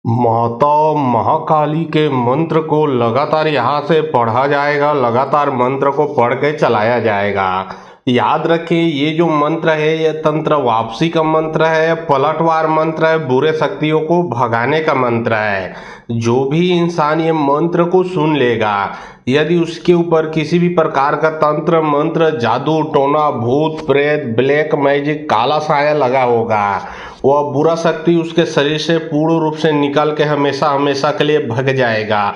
माता महाकाली के मंत्र को लगातार यहाँ से पढ़ा जाएगा, लगातार मंत्र को पढ़ के चलाया जाएगा। याद रखें, ये जो मंत्र है ये तंत्र वापसी का मंत्र है, पलटवार मंत्र है, बुरे शक्तियों को भगाने का मंत्र है। जो भी इंसान ये मंत्र को सुन लेगा, यदि उसके ऊपर किसी भी प्रकार का तंत्र मंत्र, जादू टोना, भूत प्रेत, ब्लैक मैजिक, काला साया लगा होगा, वह बुरा शक्ति उसके शरीर से पूर्ण रूप से निकल के हमेशा हमेशा के लिए भग जाएगा।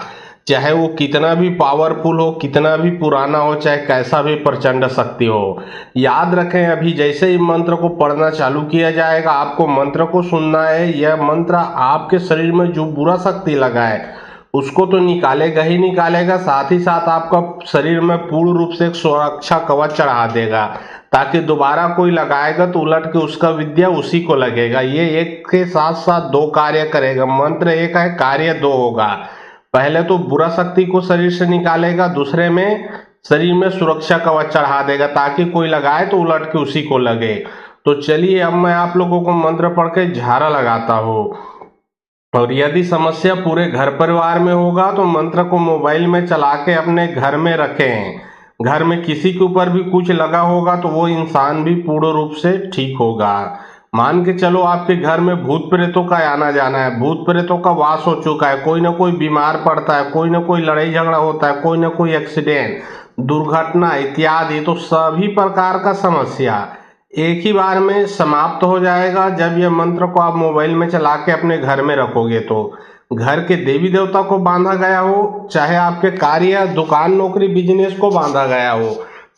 चाहे वो कितना भी पावरफुल हो, कितना भी पुराना हो, चाहे कैसा भी प्रचंड शक्ति हो। याद रखें, अभी जैसे ही मंत्र को पढ़ना चालू किया जाएगा, आपको मंत्र को सुनना है। यह मंत्र आपके शरीर में जो बुरा शक्ति लगा है उसको तो निकालेगा ही निकालेगा, साथ ही साथ आपका शरीर में पूर्ण रूप से एक सुरक्षा कवच चढ़ा देगा, ताकि दोबारा कोई लगाएगा तो उलट के उसका विद्या उसी को लगेगा। ये एक के साथ साथ दो कार्य करेगा। मंत्र एक है, कार्य दो होगा। पहले तो बुरा शक्ति को शरीर से निकालेगा, दूसरे में शरीर में सुरक्षा कवच चढ़ा देगा, ताकि कोई लगाए तो उलट के उसी को लगे। तो चलिए अब मैं आप लोगों को मंत्र पढ़ के झाड़ा लगाता हूँ। और यदि समस्या पूरे घर परिवार में होगा तो मंत्र को मोबाइल में चला के अपने घर में रखें। घर में किसी के ऊपर भी कुछ लगा होगा तो वो इंसान भी पूर्ण रूप से ठीक होगा। मान के चलो आपके घर में भूत प्रेतों का आना जाना है, भूत प्रेतों का वास हो चुका है, कोई ना कोई बीमार पड़ता है, कोई ना कोई लड़ाई झगड़ा होता है, कोई ना कोई एक्सीडेंट, दुर्घटना इत्यादि, तो सभी प्रकार का समस्या एक ही बार में समाप्त हो जाएगा जब यह मंत्र को आप मोबाइल में चला के अपने घर में रखोगे। तो घर के देवी देवता को बांधा गया हो, चाहे आपके कार्य, दुकान, नौकरी, बिजनेस को बांधा गया हो,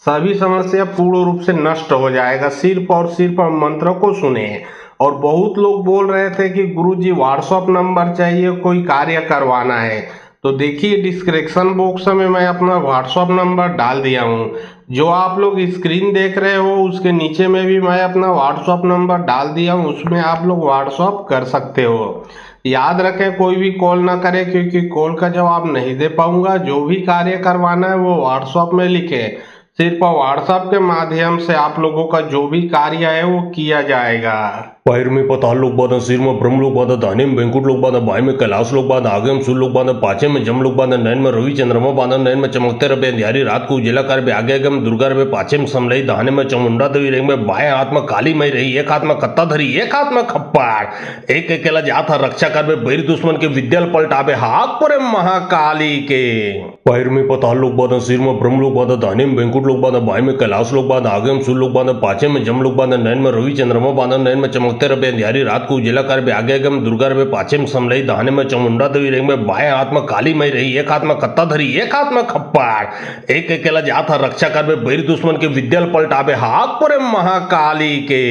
सभी समस्या पूर्ण रूप से नष्ट हो जाएगा। सिर्फ और सिर्फ हम मंत्र को सुने। और बहुत लोग बोल रहे थे कि गुरुजी व्हाट्सएप नंबर चाहिए, कोई कार्य करवाना है, तो देखिए डिस्क्रिप्शन बॉक्स में मैं अपना व्हाट्सएप नंबर डाल दिया हूँ। जो आप लोग स्क्रीन देख रहे हो उसके नीचे में भी मैं अपना व्हाट्सएप नंबर डाल दिया हूँ, उसमें आप लोग व्हाट्सएप कर सकते हो। याद रखें, कोई भी कॉल ना करें, क्योंकि कॉल का जवाब नहीं दे पाऊंगा। जो भी कार्य करवाना है वो व्हाट्सएप में लिखे, सिर्फ व्हाट्सएप के माध्यम से आप लोगों का जो भी कार्य है वो किया जाएगा। पैर में पताल लोग बांधा, सिर में ब्रह्म लोग बांधा, दाहिने में बैंकुट लोग बांधा, बाएं में कैलाश लोग बांधा, आगे में सूर्य लोग बांधा, पाछे में जम लोग बांधा, नैन में रवि चंद्रमा बांधा, नैन में चमकते रहे अंधियारी रात को उजिला कर, आगे आगे में दुर्गा रहे, पाछे में समलई, दाहिने में चामुंडा देवी रही, में बाएं हाथ में काली मई रही, एक हाथ में कत्ता धरी, एक हाथ में खप्पाड़, एक अकेला जात रक्षा कर, बैर दुश्मन के विद्याल पलटावे हाथ पर महाकाली के। पैर में पताल लोग बांधा, सिर में ब्रह्म लोग बांधा, दाहिने में बैंकुट लोग बांधा, बाएं में कैलाश लोग बांधा, आगे में सूर्य लोग बांधा, पाछे में जम लोग बांधा, नैन में रवि चंद्रमा बांधा, नैन में चमकते रहे अंधियारी रात को उजिला कर, आगे आगे में दुर्गा रहे, पाछे में समलई, दाहिने में चामुंडा देवी रही, में बाएं हाथ में काली मई रही, एक हाथ में कत्ता धरी, एक हाथ में खप्पाड़, एक अकेला जात रक्षा कर, बैर दुश्मन के विद्याल पलटावे हाथ पर महाकाली के।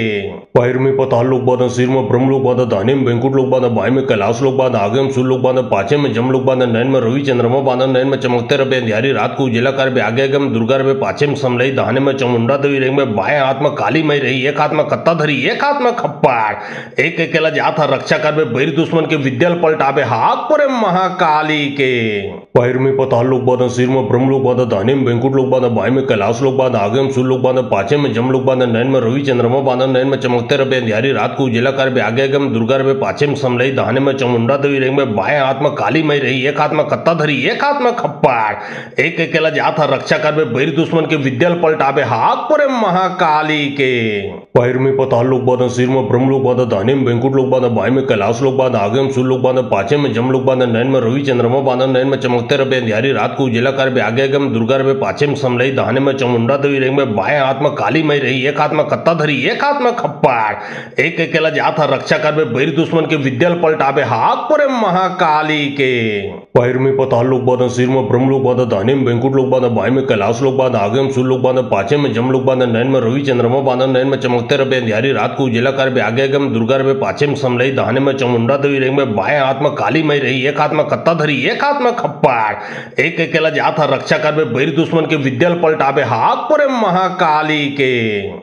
पैर में पताल लोग बांधा, सिर में ब्रह्म लोग बांधा, दाहिने में बैंकुट लोग बांधा, बाएं में कैलाश लोग बांधा, आगे में सूर्य लोग बांधा, पाछे में जम लोग बांधा, नैन में रवि चंद्रमा बांधा, नैन में चमकते रहे अंधियारी रात को उजिला कर, आगे आगे में दुर्गा रहे, पाछे में समलई, दाहिने में चामुंडा देवी रही, में बाएं हाथ में काली मई रही, एक हाथ में कत्ता धरी, एक हाथ में खप्पाड़, एक अकेला जात रक्षा कर, बैर दुश्मन के विद्याल पलटावे हाथ पर महाकाली के। पैर में पताल लोग बांधा, सिर में ब्रह्म लोग बांधा, दाहिने में बैंकुट लोग बांधा, बाएं में कैलाश लोग बांधा, आगे में सूर्य लोग बांधा, पाछे में जम लोग बांधा, नैन में रवि चंद्रमा बांधा, नैन में चमकते रहे अंधियारी रात को उजिला कर, आगे आगे में दुर्गा रहे, पाछे में समलई, दाहिने में चामुंडा देवी रही, में बाएं हाथ में काली मई रही, एक हाथ में कत्ता धरी, एक हाथ में खप्पाड़, एक अकेला जात रक्षा कर, बैर दुश्मन के विद्याल पलटावे हाथ पर महाकाली के। पैर में पताल लोग बांधा, सिर में ब्रह्म लोग बांधा, दाहिने में बैंकुट लोग बांधा, बाएं में कैलाश लोग बांधा, आगे में सूर्य लोग बांधा, पाछे में जम लोग बांधा, नैन में रवि चंद्रमा बांधा, नैन में चमकते रहे अंधियारी रात को उजिला कर, आगे आगे में दुर्गा रहे, पाछे में समलई, दाहिने में चामुंडा देवी रही, में बाएं हाथ में काली मई रही, एक हाथ में कत्ता धरी, एक हाथ में खप्पाड़, एक अकेला जात रक्षा कर, बैर दुश्मन के विद्याल पलटावे हाथ पर महाकाली के। पैर में पताल लोग बांधा, सिर में ब्रह्म लोग बांधा, दाहिने में बैंकुट लोग बांधा, बाएं में कैलाश लोग बांधा, आगे में सूर्य लोग बांधा, पाछे में जम लोग बांधा, नैन में रवि चंद्रमा बांधा, नैन में चमकते रहे अंधियारी रात को उजिला कर, आगे आगे में दुर्गा रहे, पाछे में समलई, दाहिने में चामुंडा देवी रही, में बाएं हाथ में काली मई रही, एक हाथ में कत्ता धरी, एक हाथ में खप्पाड़, एक अकेला जात रक्षा कर, बैर दुश्मन के विद्याल पलटावे हाथ पर महाकाली के।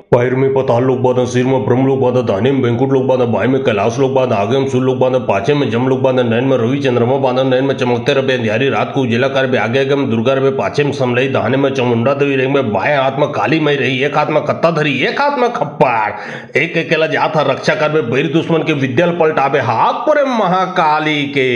पैर में पताल लोग बांधा, सिर में ब्रह्म लोग बांधा, दाहिने में बैंकुट लोग बांधा, बाएं में कैलाश लोग बांधा, आगे में सूर्य लोग बांधा, पाछे में जम लोग बांधा, नैन में रवि चंद्रमा बांधा, नैन में चमकते रहे अंधियारी रात को उजिला कर, आगे आगे में दुर्गा रहे, पाछे में समलई, दाहिने में चामुंडा देवी रही, में बाएं हाथ में काली मई रही, एक हाथ में कत्ता धरी, एक हाथ में खप्पाड़, एक अकेला जात रक्षा करबे बैर दुश्मन के विद्याल पलटाबे हाक परे महाकाली के।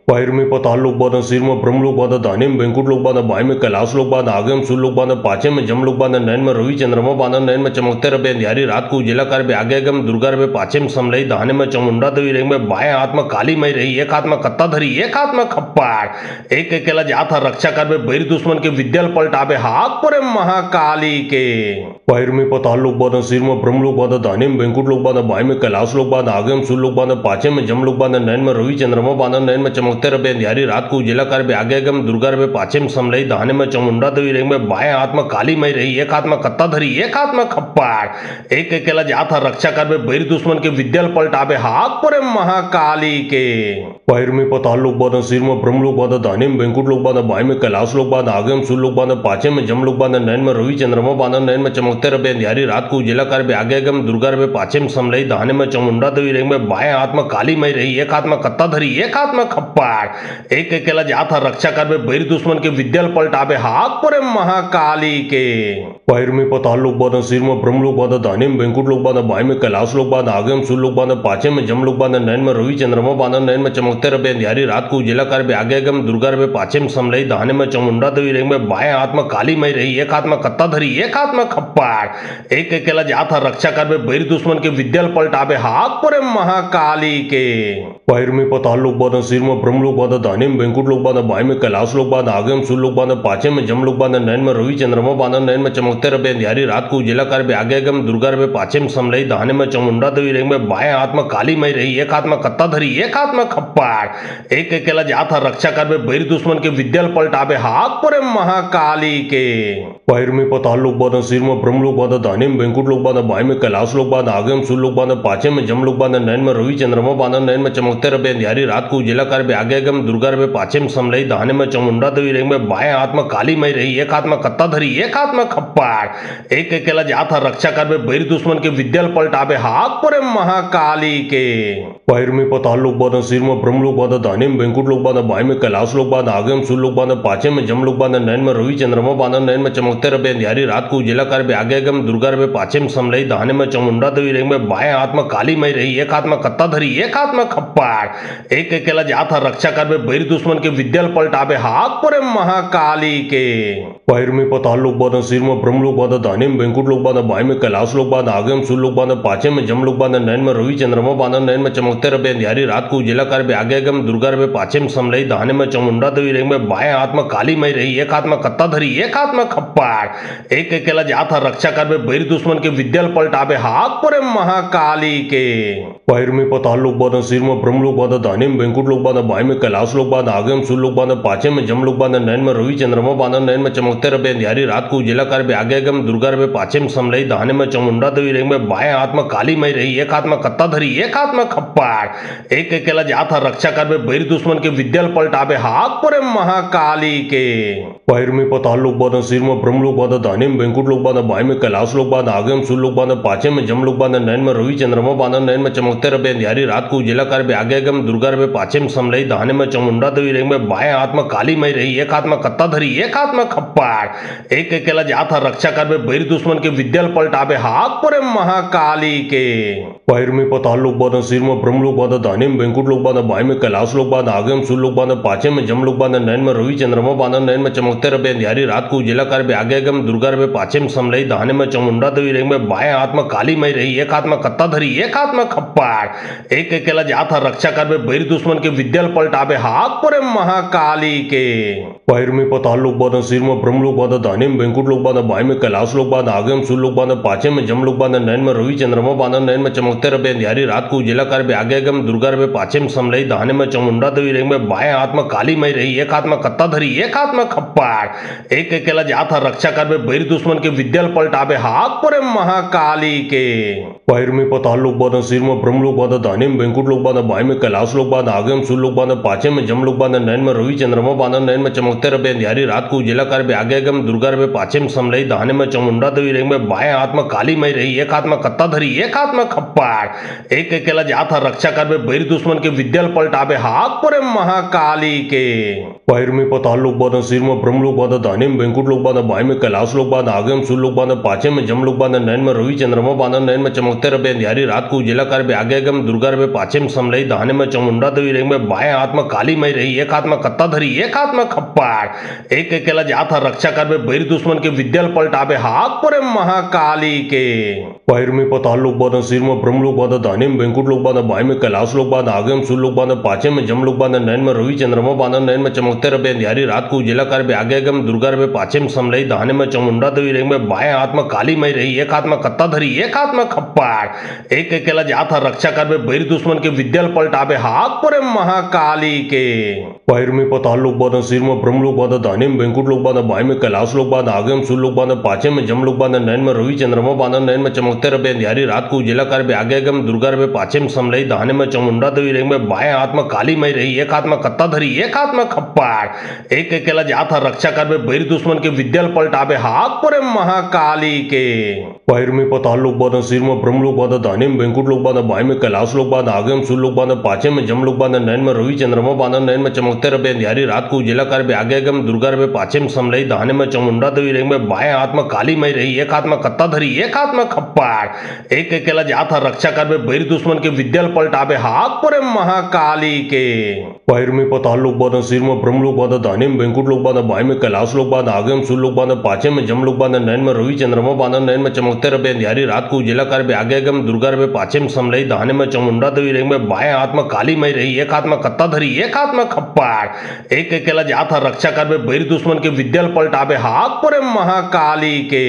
पैर में पताल लोग बांधा, सिर में ब्रह्म लोग बांधा, दाहिने में वेंकुट लोग बांधा, बाएं में कैलाश लोग बांधा, आगे में सूर्य लोग बांधा, पाछे में जम लोग बांधा, नैन में रवि चंद्रमा बांधा, नैन में चमकते रहे अंधियारी रात को उजिला कर आगे आगे में दुर्गा रहे, पाछे में समलई, दाहिने में चामुंडा देवी रही में, बाएं हाथ में काली मई रही, एक हाथ में कत्ता धरी, एक हाथ में खप्पाड़, एक अकेला जात रक्षा करबे बैर दुश्मन के विद्याल पलटाबे हाक परे महाकाली के। पैर में पताल लोग बांधा, सिर में ब्रह्म लोग बांधा, दाहिने में वेंकुट लोग बांधा, बाएं में कैलाश लोग बांधा, आगे में सूर्य लोग बांधा, पाछे में जम लोग बांधा, नैन में रवि चंद्रमा बांधा, नैन में चमकते रहे अंधियारी रात को उजिला कर आगे आगे में दुर्गा रहे, पाछे में समलई, दाहिने में चामुंडा देवी रही में, बाएं हाथ में काली मई रही, एक हाथ में कत्ता धरी, एक हाथ में खप्पाड़, एक अकेला जात रक्षा करबे बैर दुश्मन के विद्याल पलटाबे हाक परे महाकाली के। पैर में पताल लोग बांधा, सिर में ब्रह्म लोग बांधा, दाहिने में वेंकुट लोग बांधा, बाएं में कैलाश लोग बांधा, आगे में सूर्य लोग बांधा, पाछे में जम लोग बांधा, नैन में रवि चंद्रमा बांधा, नैन में चमकते रहे अंधियारी रात को उजिला कर आगे आगे में दुर्गा रहे, पाछे में समलई, दाहिने में चामुंडा देवी रही में, बाएं हाथ में काली मई रही, एक हाथ में कत्ता धरी, एक हाथ में खप्पाड़, एक अकेला जात रक्षा करबे बैर दुश्मन के विद्याल पलटाबे हाक परे महाकाली के। पैर में पताल लोग बांधा, सिर में ब्रह्म लोग बांधा, दाहिने में वेंकुट लोग बांधा, बाएं में कैलाश लोग बांधा, आगे में सूर्य लोग बांधा, पाछे में जम लोग बांधा, नैन में रवि चंद्रमा बांधा, नैन में चमकते रहे अंधियारी रात को उजिला कर आगे आगे में दुर्गा रहे, पाछे में समलई, दाहिने में चामुंडा देवी रही में, बाएं हाथ में काली मई रही, एक हाथ में कत्ता धरी, एक हाथ में खप्पाड़, एक अकेला जात रक्षा करबे बैर दुश्मन के विद्याल पलटाबे हाक परे महाकाली के। पैर में पताल लोग बांधा, सिर में ब्रह्म लोग बांधा, दाहिने में वेंकुट लोग बांधा, बाएं में कैलाश लोग बांधा, आगे में सूर्य लोग बांधा, पाछे में जम लोग बांधा, नैन में रवि चंद्रमा बांधा, नैन में चमकते रहे अंधियारी रात को उजिला कर आगे आगे में दुर्गा रहे, पाछे में समलई, दाहिने में चामुंडा देवी रही में, बाएं हाथ में काली मई रही, एक हाथ में कत्ता धरी, एक हाथ में खप्पाड़, एक अकेला जात रक्षा करबे बैर दुश्मन के विद्याल पलटाबे हाक परे महाकाली के। पैर में पताल लोग बांधा, सिर में ब्रह्म लोग बांधा, दाहिने में वेंकुट लोग बांधा, बाएं में कैलाश लोग बांधा, आगे में सूर्य लोग बांधा, पाछे में जम लोग बांधा, नैन में रवि चंद्रमा बांधा, नैन में चमकते रहे अंधियारी रात को उजिला कर आगे आगे में दुर्गा रहे, पाछे में समलई, दाहिने में चामुंडा देवी रही में, बाएं हाथ में काली मई रही, एक हाथ में कत्ता धरी, एक हाथ में खप्पाड़, एक अकेला जात रक्षा करबे बैर दुश्मन के विद्याल पलटाबे हाक परे महाकाली के। पैर में पताल लोग बांधा, सिर में ब्रह्म लोग बांधा, दाहिने में वेंकुट लोग बांधा, बाएं में कैलाश लोग बांधा, आगे में सूर्य लोग बांधा, पाछे में जम लोग बांधा, नैन में रवि चंद्रमा बांधा, नैन में चमकते रहे अंधियारी रात को उजिला कर आगे आगे में दुर्गा रहे, पाछे में समलई, दाहिने में चामुंडा देवी रही में, बाएं हाथ में काली मई रही, एक हाथ में कत्ता धरी, एक हाथ में खप्पाड़, एक अकेला जात रक्षा करबे बैर दुश्मन के विद्याल पलटाबे हाक परे महाकाली के। पैर में पताल लोग बांधा, सिर में ब्रह्म लोग बांधा, दाहिने में वेंकुट लोग बांधा, बाएं में कैलाश लोग बांधा, आगे में सूर्य लोग बांधा, पाछे में जम लोग बांधा, नैन में रवि चंद्रमा बांधा, नैन में चमकते रहे अंधियारी रात को उजिला कर आगे आगे में दुर्गा रहे, पाछे में समलई, दाहिने में चामुंडा देवी रही में, बाएं हाथ में काली मई रही, एक हाथ में कत्ता धरी, एक हाथ में खप्पाड़, एक अकेला जात रक्षा करबे बैर दुश्मन के विद्याल पलटाबे हाक परे महाकाली के। पैर में पताल लोग बांधा, सिर में ब्रह्म लोग बांधा, दाहिने में वेंकुट लोग बांधा, बाएं में कैलाश लोग बांधा, आगे में सूर्य लोग बांधा, पाछे में जम लोग बांधा, नैन में रवि चंद्रमा बांधा, नैन में चमकते रहे अंधियारी रात को उजिला कर आगे आगे में दुर्गा रहे, पाछे में समलई, दाहिने में चामुंडा देवी रही में, बाएं हाथ में काली मई रही, एक हाथ में कत्ता धरी, एक हाथ में खप्पाड़, एक अकेला जात रक्षा करबे बैर दुश्मन के विद्याल पलटाबे हाक परे महाकाली के। पैर में पताल लोग बांधा, सिर में ब्रह्म लोग बांधा, दाहिने में वेंकुट लोग बांधा, बाएं में कैलाश लोग बांधा, आगे में सूर्य लोग बांधा, पाछे में जम लोग बांधा, नैन में रवि चंद्रमा बांधा, नैन में चमकते रहे अंधियारी रात को उजिला कर आगे आगे में दुर्गा रहे, पाछे में समलई, दाहिने में चामुंडा देवी रही में, बाएं हाथ में काली मई रही, एक हाथ में कत्ता धरी, एक हाथ में खप्पाड़, एक अकेला जात रक्षा करबे बैर दुश्मन के विद्याल पलटाबे हाक परे महाकाली के। पैर में पताल लोग बांधा, सिर में ब्रह्म लोग बांधा, दाहिने में वेंकुट लोग बांधा, बाएं में कैलाश लोग बांधा, आगे में सूर्य लोग बांधा, पाछे में जम लोग बांधा, नैन में रवि चंद्रमा बांधा, नैन में चमकते रहे अंधियारी रात को उजिला कर आगे आगे में दुर्गा रहे, पाछे में समलई, दाहिने में चामुंडा देवी रही में, बाएं हाथ में काली मई रही, एक हाथ में कत्ता धरी, एक हाथ में खप्पाड़, एक अकेला जात रक्षा करबे बैर दुश्मन के विद्याल पलटाबे हाक परे महाकाली के। पैर में पताल लोग बांधा, सिर में ब्रह्म लोग बांधा, दाहिने में वेंकुट लोग बांधा, बाएं में कैलाश लोग बांधा, आगे में सूर्य लोग बांधा, पाछे में जम लोग बांधा, नैन में रवि चंद्रमा बांधा, नैन में चमकते रहे अंधियारी रात को उजिला कर आगे आगे में दुर्गा रहे, पाछे में समलई, दाहिने में चामुंडा देवी रही में, बाएं हाथ में काली मई रही, एक हाथ में कत्ता धरी, एक हाथ में खप्पाड़, एक अकेला जात रक्षा करबे बैर दुश्मन के विद्याल पलटाबे हाक परे महाकाली के। पैर में पताल लोग बांधा, सिर में ब्रह्म लोग बांधा, दाहिने में वेंकुट लोग बांधा, बाएं में कैलाश लोग बांधा, आगे में सूर्य लोग बांधा, पाछे में जम लोग बांधा, नैन में रवि चंद्रमा बांधा, नैन में चमकते रहे अंधियारी रात को उजिला कर आगे आगे में दुर्गा रहे, पाछे में समलई, दाहिने में चामुंडा देवी रही में, बाएं हाथ में काली मई रही, एक हाथ में कत्ता धरी, एक हाथ में खप्पाड़, एक अकेला जात रक्षा करबे बैर दुश्मन के विद्याल पलटाबे हाक परे महाकाली के। पैर में पताल लोग बांधा, सिर में ब्रह्म लोग बांधा, दाहिने में वेंकुट लोग बांधा, बाएं में कैलाश लोग बांधा, आगे में सूर्य लोग बांधा, पाछे में जम लोग बांधा, नैन में रवि चंद्रमा बांधा, नैन में चमकते चमकते रहे अंधियारी रात को उजिला कर आगे गम दुर्गा रे पाछे में समलई दाहने में चामुंडा देवी रेंग में बाएं हाथ में काली मई रही, एक हाथ में कत्ता धरी, एक हाथ में खप्पाड़। एक अकेला जात था रक्षा कर बैर दुश्मन के विद्याल पलटाबे हाथ पर महाकाली के पैर में पताल लोग बांधा, सिर में ब्रह्म लोग बांधा, दाने में वेंकुट लोग बांधा, बाएं में कैलाश लोग बांधा, आगे में सूर्य लोग बांधा, पाछे में जम लोग बांधा, नैन में रवि चंद्रमा बांधा, नैन में चमकते रहे अंधियारी रात को उजिला कर आगे गम दुर्गा रे पाछे में समलई दाहने में चामुंडा देवी रेंग में बाएं हाथ में काली मई रही, एक हाथ में कत्ता धरी, एक हाथ में खप्पाड़। एक अकेला जात था रक्षा कर बैर दुश्मन के विद्याल पलटाबे हाथ पर महाकाली के पैर में पताल लोग बांधा, सिर में ब्रह्म लोग बांधा, दाने में वेंकुट लोग बांधा, बाएं में कैलाश लोग बांधा, आगे में सूर्य लोग बांधा, पाछे में जम लोग बांधा, नैन में रवि चंद्रमा बांधा, नैन में चमकते रहे अंधियारी रात को उजिला कर आगे गम दुर्गा रे पाछे में समलई दाहने में चामुंडा देवी रेंग में बाएं हाथ में काली मई रही, एक हाथ में कत्ता धरी, एक हाथ में खप्पाड़। एक अकेला जात था रक्षा कर बैर दुश्मन के विद्याल पलटाबे हाथ पर महाकाली के पैर में पताल लोग बांधा, सिर में ब्रह्म लोग बांधा, दाने में वेंकुट लोग बांधा, बाएं में कैलाश लोग बांधा, आगे में सूर्य लोग बांधा, पाछे में जम लोग बांधा, नैन में रवि चंद्रमा बांधा, नैन में चमकते रहे अंधियारी रात को उजिला कर आगे गम दुर्गा रे पाछे में समलई दाहने में चामुंडा देवी रेंग में बाएं हाथ में काली मई रही, एक हाथ में कत्ता धरी, एक हाथ में खप्पाड़। एक अकेला जात था रक्षा कर बैर दुश्मन के विद्याल पलटाबे हाथ पर महाकाली के पैर में पताल लोग बांधा, सिर में ब्रह्म लोग बांधा, दाने में वेंकुट लोग बांधा, बाएं में कैलाश लोग बांधा, आगे में सूर्य लोग बांधा, पाछे में जम लोग बांधा, नैन में रवि चंद्रमा बांधा, नैन में चमकते रहे अंधियारी रात को उजिला कर आगे गम दुर्गा रे पाछे में समलई दाहने में चामुंडा देवी रेंग में बाएं हाथ में काली मई रही, एक हाथ में कत्ता धरी, एक हाथ में खप्पाड़। एक अकेला जात था रक्षा कर बैर दुश्मन के विद्याल पलटाबे हाथ पर महाकाली के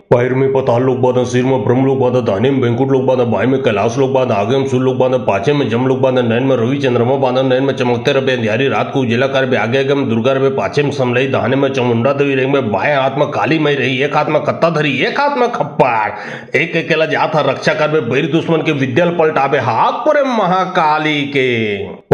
पैर में पताल लोग बांधा, सिर में ब्रह्म लोग बांधा, दाने में वेंकुट लोग बांधा, बाएं में कैलाश लोग बांधा, आगे में सूर्य लोग बांधा, पाछे में जम लोग बांधा, नैन में रवि चंद्रमा बांधा, नैन में चमकते रहे अंधियारी रात को उजिला कर आगे गम दुर्गा रे पाछे में समलई दाहने में चामुंडा देवी रेंग में बाएं हाथ में काली मई रही, एक हाथ में कत्ता धरी, एक हाथ में खप्पाड़। एक अकेला जात था रक्षा कर बैर दुश्मन के विद्याल पलटाबे हाथ पर महाकाली के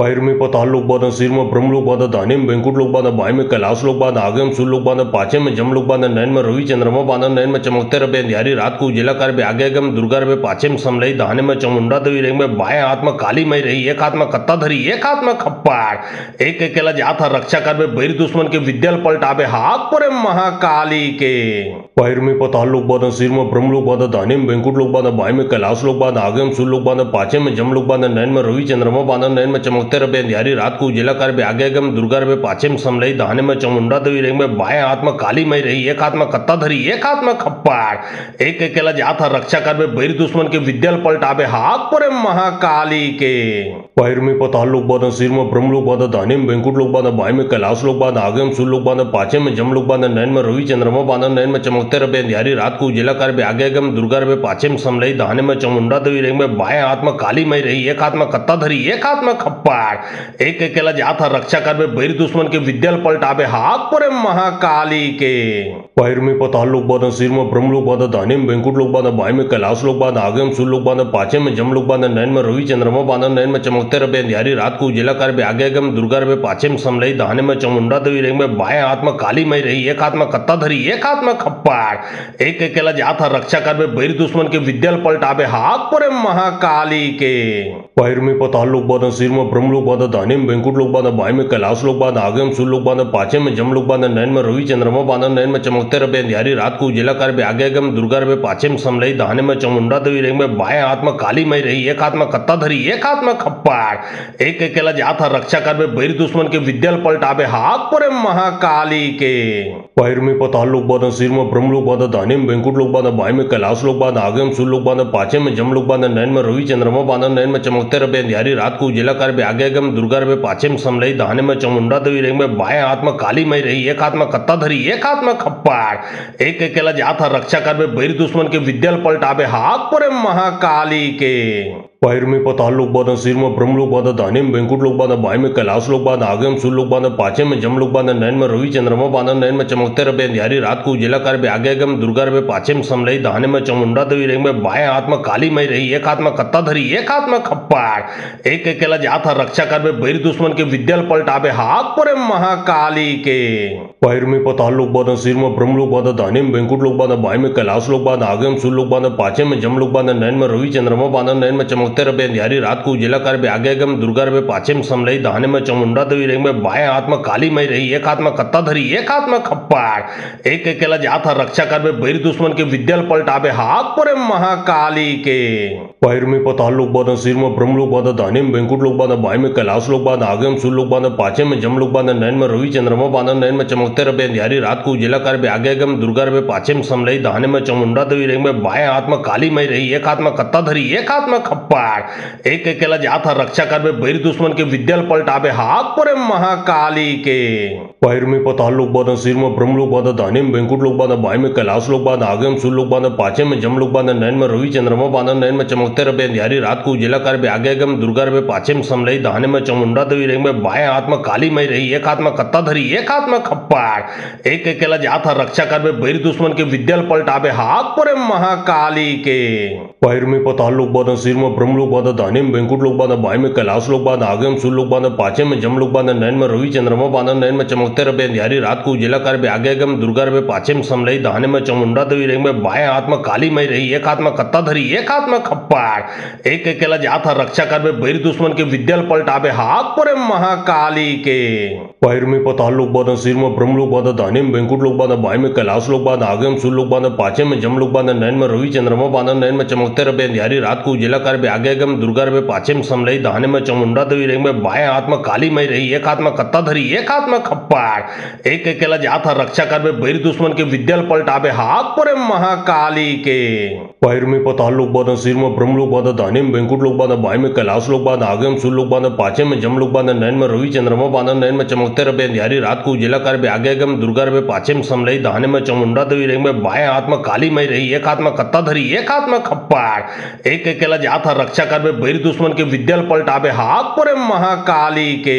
पैर में पताल लोग बांधा, सिर में ब्रह्म लोग बांधा, दाने में वेंकुट लोग बांधा, बाएं में कैलाश लोग बांधा, आगे में सूर्य लोग बांधा, पाछे में जम लोग बांधा, नैन में रवि चंद्रमा बांधा, नैन में चमकते रहे अंधियारी रात को उजिला कर आगे गम दुर्गा रे पाछे में समलई दाहने में चामुंडा देवी रेंग में बाएं हाथ में काली मई रही, एक हाथ में कत्ता धरी, एक हाथ में खप्पाड़। एक अकेला जात था रक्षा कर बैर दुश्मन के विद्याल पलटाबे हाथ पर महाकाली के पैर में पताल लोग बांधा, सिर में ब्रह्म लोग बांधा, दाने में वेंकुट लोग बांधा, बाएं में कैलाश लोग बांधा, आगे में सूर्य लोग बांधा, पाछे में जम लोग बांधा, नैन में रवि चंद्रमा बांधा, नैन में चमकते रहे अंधियारी रात को उजिला कर आगे गम दुर्गा रे पाछे में समलई दाहने में चामुंडा देवी रेंग में बाएं हाथ में काली मई रही, एक हाथ में कत्ता धरी, एक हाथ में खप्पाड़। एक अकेला जात था रक्षा कर बैर दुश्मन के विद्याल पलटाबे हाथ पर महाकाली के पैर में पताल लोग बांधा, सिर में ब्रह्म लोग बांधा, दाने में वेंकुट लोग बांधा, बाएं में कैलाश लोग बांधा, आगे में सूर्य लोग बांधा, पाछे में जम लोग बांधा, नैन में रवि चंद्रमा बांधा, नैन में चमकते रहे अंधियारी रात को उजिला कर आगे गम दुर्गा रे पाछे में समलई दाहने में चामुंडा देवी रेंग में बाएं हाथ में काली मई रही, एक हाथ में कत्ता धरी, एक हाथ में खप्पाड़। एक अकेला जात था रक्षा कर बैर दुश्मन के विद्याल पलटाबे हाथ पर महाकाली के पैर में पताल लोग बांधा, सिर में ब्रह्म लोग बांधा, दाने में वेंकुट लोग बांधा, बाएं में कैलाश लोग बांधा, आगे में सूर्य लोग बांधा, पाछे में जम लोग बांधा, नैन में रवि चंद्रमा बांधा, नैन में चमकते रहे अंधियारी रात को उजिला कर आगे गम दुर्गा रे पाछे में समलई दाहने में चामुंडा देवी रेंग में बाएं हाथ में काली मई रही, एक हाथ में कत्ता धरी, एक हाथ में खप्पाड़। एक अकेला जात था रक्षा कर बैर दुश्मन के विद्याल पलटाबे हाथ पर महाकाली के पैर में पताल लोग बांधा, सिर में ब्रह्म लोग बांधा, दाने में वेंकुट लोग बांधा, बाएं में कैलाश लोग बांधा, आगे में सूर्य लोग बांधा, पाछे में जम लोग बांधा, नैन में रवि चंद्रमा बांधा, नैन में चमकते रहे अंधियारी रात को उजिला कर आगे गम दुर्गा रे पाछे में समलई दाहने में चामुंडा देवी रेंग में बाएं हाथ में काली मई रही, एक हाथ में कत्ता धरी, एक हाथ में खप्पाड़। एक अकेला जात था रक्षा कर बैर दुश्मन के विद्याल पलटाबे हाथ पर महाकाली के पैर में पताल लोग बांधा, सिर में ब्रह्म लोग बांधा, दाने में वेंकुट लोग बांधा, बाएं में कैलाश लोग बांधा, आगे में सूर्य लोग बांधा, पाछे में जम लोग बांधा, नैन में रवि चंद्रमा बांधा, नैन में चमकते रहे अंधियारी रात को उजिला कर आगे गम दुर्गा रे पाछे में समलई दाहने में चामुंडा देवी रेंग में बाएं हाथ में काली मई रही, एक हाथ में कत्ता धरी, एक हाथ में खप्पाड़। एक अकेला जात था रक्षा कर बैर दुश्मन के विद्याल पलटाबे हाथ पर महाकाली के पैर में पताल लोग बांधा, सिर में ब्रह्म लोग बांधा, दाने में वेंकुट लोग बांधा, बाएं में कैलाश लोग बांधा, आगे में सूर्य लोग बांधा, पाछे में जम लोग बांधा, नैन में रवि चंद्रमा बांधा, नैन में चमकते रहे अंधियारी रात को उजिला कर आगे गम दुर्गा रे पाछे में समलई दाहने में चामुंडा देवी रेंग में बाएं हाथ में काली मई रही, एक हाथ में कत्ता धरी, एक हाथ में खप्पाड़। एक अकेला जात था रक्षा कर बैर दुश्मन के विद्याल पलटाबे हाथ पर महाकाली के पैर में पताल लोक बांधा, सिर में ब्रह्म लोक बांधा, दाहिने में बैंकुट लोक बांधा, बाएं में कैलाश लोक बांधा, आगे में सूर्य लोक बांधा, पाछे में जम लोक बांधा, नैन में रवि चंद्रमा बांधा, नैन में चमकते रहे अंधियारी रात को उजेला कर बे, आगे गम दुर्गा रहे, पाछे में समलई, दाहिने में चामुंडा देवी रेंग में, बाएं हाथ में काली मई रही, एक हाथ में कत्ता धरी, एक हाथ में खप्पाड़, एक अकेला जात रक्षा कर बे, बैर दुश्मन के विद्यल पलटाबे, हाथ पर महाकाली के। पैर में पताल लोक बांधा, सिर में ब्रह्म लोक बांधा, दाहिने में बैंकुट लोक बांधा, बाएं में कैलाश लोक बांधा, आगे में सूर्य लोक बांधा, पाछे में जम लोक बांधा, नैन में रवि चंद्रमा बांधा, नैन में चमकते रहे अंधियारी रात को उजेला कर बे, आगे गम दुर्गा रहे, पाछे में समलई, दाहिने में चामुंडा देवी रेंग में, बाएं हाथ में काली मई रही, एक हाथ में कत्ता धरी, एक हाथ में खप्पाड़, एक अकेला जात रक्षा कर बे, बैर दुश्मन के विद्यल पलटाबे, हाथ पर महाकाली के। पैर में पताल लोक बांधा, सिर में ब्रह्म लोक बांधा, दाहिने में बैंकुट लोक बांधा, बाएं में कैलाश लोक बांधा, आगे में सूर्य लोक बांधा, पाछे में जम लोक बांधा, नैन में रवि चंद्रमा बांधा, नैन में चमकते रहे अंधियारी रात को उजेला कर बे, आगे गम दुर्गा रहे, पाछे में समलई, दाहिने में चामुंडा देवी रेंग में, बाएं हाथ में काली मई रही, एक हाथ में कत्ता धरी, एक हाथ में खप्पाड़, एक अकेला जात रक्षा कर बे, बैर दुश्मन के विद्यल पलटाबे, हाथ पर महाकाली के। पैर में पताल लोक बांधा, सिर में ब्रह्म लोक बांधा, दाहिने में बैंकुट लोक बांधा, बाएं में कैलाश लोक बांधा, आगे में सूर्य लोक बांधा, पाछे में जम लोक बांधा, नैन में रवि चंद्रमा बांधा, नैन में चमकते रहे अंधियारी रात को उजेला कर बे, आगे गम दुर्गा रहे, पाछे में समलई, दाहिने में चामुंडा देवी रेंग में, बाएं हाथ में काली मई रही, एक हाथ में कत्ता धरी, एक हाथ में खप्पाड़, एक अकेला जात रक्षा कर बे, बैर दुश्मन के विद्यल पलटाबे, हाथ पर महाकाली के। पैर में पताल लोक बांधा, सिर में ब्रह्म लोक बांधा, दाहिने में बैंकुट लोक बांधा, बाएं में कैलाश लोक बांधा, आगे में सूर्य लोक बांधा, पाछे में जम लोक बांधा, नैन में रवि चंद्रमा बांधा, नैन में चमकते रहे अंधियारी रात को उजेला कर बे, आगे गम दुर्गा रहे, पाछे में समलई, दाहिने में चामुंडा देवी रेंग में, बाएं हाथ में काली मई रही, एक हाथ में कत्ता धरी, एक हाथ में खप्पाड़, एक अकेला जात रक्षा कर बे, बैर दुश्मन के विद्यल पलटाबे, हाथ पर महाकाली के। पैर में पताल लोक बांधा, सिर में ब्रह्म लोक बांधा, दाहिने में बैंकुट लोक बांधा, बाएं में कैलाश लोक बांधा, आगे में सूर्य लोक बांधा, पाछे में जम लोक बांधा, नैन में रवि चंद्रमा बांधा, नैन में चमकते रहे अंधियारी रात को उजेला कर बे, आगे गम दुर्गा रहे, पाछे में समलई, दाहिने में चामुंडा देवी रेंग में, बाएं हाथ में काली मई रही, एक हाथ में कत्ता धरी, एक हाथ में खप्पाड़, एक अकेला जात रक्षा कर बे, बैर दुश्मन के विद्यल पलटाबे, हाथ पर महाकाली के।